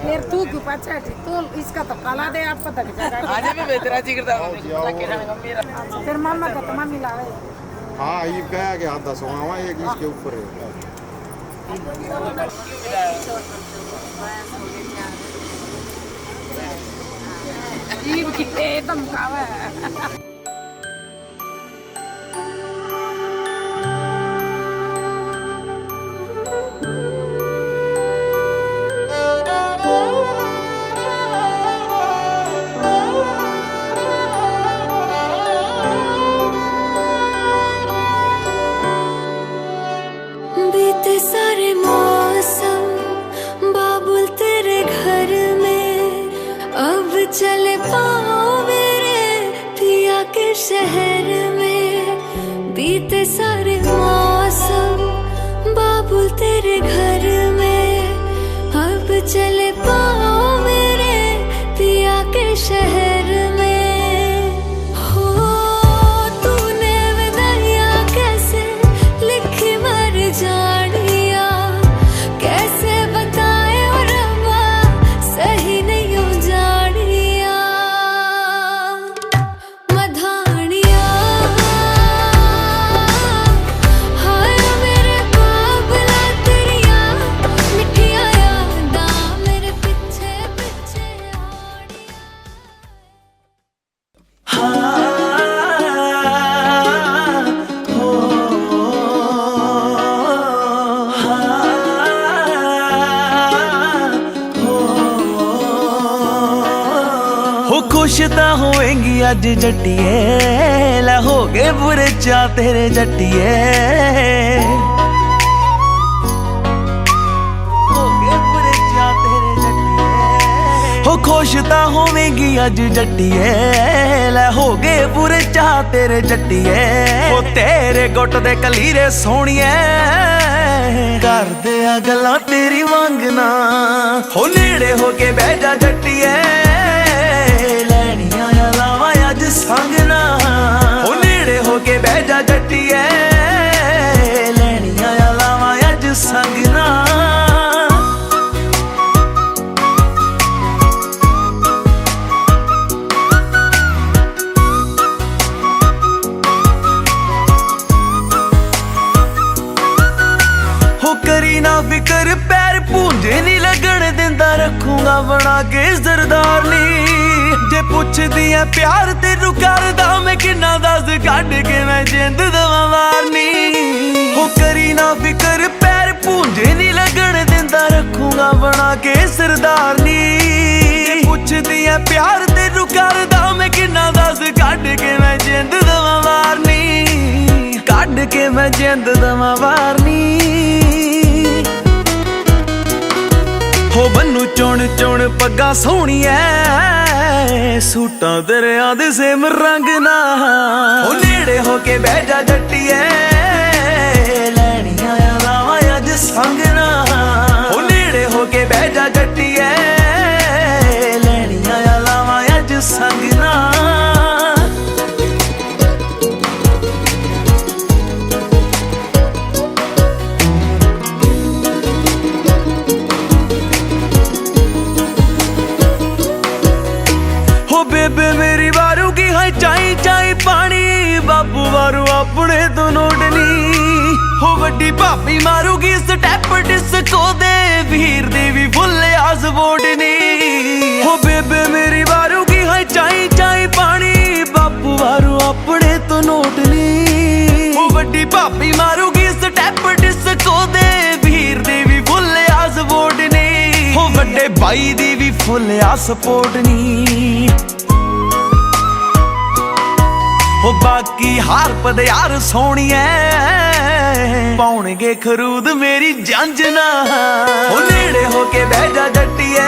फिर तू क्यों पचा तू इसका तो काला दे आपको तक जगह आज भी बेहतर जी करता हूं फिर मामा का तो मामी लावे हाँ ये कहा कि आधा सोना एक इसके ऊपर है ईब की एकदम कावा बीते सारे मौसम बाबुल तेरे घर में अब चले पाओ मेरे पिया के शहर में बीते सारे मौसम बाबुल तेरे घर में अब चले पाओ मेरे पिया के शहर में हो तूने विदाइया कैसे लिखी मर जानिया कैसे बताए और रब्बा सही नहीं हो जानिया मधानिया हाय मेरे बाबला तेरिया मिठिया यादा मेरे पीछे पीछे हो खुश ता होएंगी अज जट्टिए लै हो गए बुरे चा तेरे जट्टिए हो गए बुरे चा तेरे जट्टिए हो खुश ता होवेंगी अज जट्टिए लै हो गए बुरे चा तेरे जट्टिए हो तेरे गुट दे कलीरे सोहणिए करदे आ गल्लां तेरी वांगना हो नेड़े हो के बह जा जट्टिए ਲੈਣੀਆਂ ਆ ਲਾਵਾਂ ਅੱਜ ਸੰਗਣਾ ਉਹ ਨੇੜੇ ਹੋ ਕੇ ਬਹਿ ਜਾ ਜੱਟੀਏ ਲੈਣੀਆਂ ਆ ਲਾਵਾਂ ਅੱਜ ਸੰਗਣਾ ਹੋ ਕਰੀ ਨਾ ਫਿਕਰ ਪੈਰ ਭੂੰਜੇ ਨਹੀਂ ਲੱਗਣ ਦਿੰਦਾ ਰੱਖੂਗਾ ਬਣਾ ਕੇ ਜ਼ਰਦਾਰਨੀ ਜੇ ਪੁੱਛਦੀ ਐ ਪਿਆਰ ਤੈਨੂੰ ਕਰਦਾ ਮੈਂ ਕਿੰਨਾ ਦੱਸ ਕੱਢ ਕੇ ਮੈਂ ਜਿੰਦ ਦਵਾਂ ਵਾਰਨੀ ਹੋ ਕਰੀ ਨਾ ਫਿਕਰ ਪੈਰ ਭੂੰਜੇ ਨਹੀਂ ਲੱਗਣ ਦਿੰਦਾ ਰੱਖੂਗਾ ਬਣਾ ਕੇ ਸਰਦਾਰਨੀ ਜੇ ਪੁੱਛਦੀ ਐ ਪਿਆਰ ਤੈਨੂੰ ਕਰਦਾ ਮੈਂ ਕਿੰਨਾ ਦੱਸ ਕੱਢ ਕੇ ਮੈਂ ਜਿੰਦ ਦਵਾਂ ਵਾਰਨੀ ਕੱਢ ਕੇ ਮੈਂ ਜਿੰਦ ਦਵਾਂ ਵਾਰਨੀ ਹੋ ਬੰਨੂ ਚੁਣ ਚੁਣ ਪੱਗਾਂ ਸੋਹਣੀਐ ਸੂਟਾਂ ਦਰਿਆ ਦੇ ਸੇਮ ਰੰਗ ਨਾ ਉਹ ਨੇੜੇ ਹੋ ਕੇ ਬਹਿ ਜਾ ਜੱਟੀਏ ਲੈਣੀਆਂ ਆ ਲਾਵਾਂ ਅੱਜ ਸੰਗਣਾ ਉਹ ਨੇੜੇ ਹੋ ਕੇ ਬਹਿ ਜਾ ਜੱਟੀਏ ਲੈਣੀਆਂ ਆ ਲਾਵਾਂ ਅੱਜ ਸੰਗਣਾ बेबे मेरी वारू की है चाई चाई पानी बापू वारू अपने तो नोटनी हो वड्डी भाभी मारूगी स्टैप डिस्को दे वीर दी भी फुल आस बोटनी हो बेबे मेरी वारू की है चाई चाई पानी बापू वारू अपने तो नोटनी हो वड्डी भाभी मारूगी स्टैप डिस्को दे वीर दी भी फुल आस बोटनी हो वड्डे भाई दी भी फुल आस पोटनी हो बाकी हार पदयार सोहणीए पाउणगे खरूद मेरी जंजना हो नेड़े हो के बह जा जट्टीए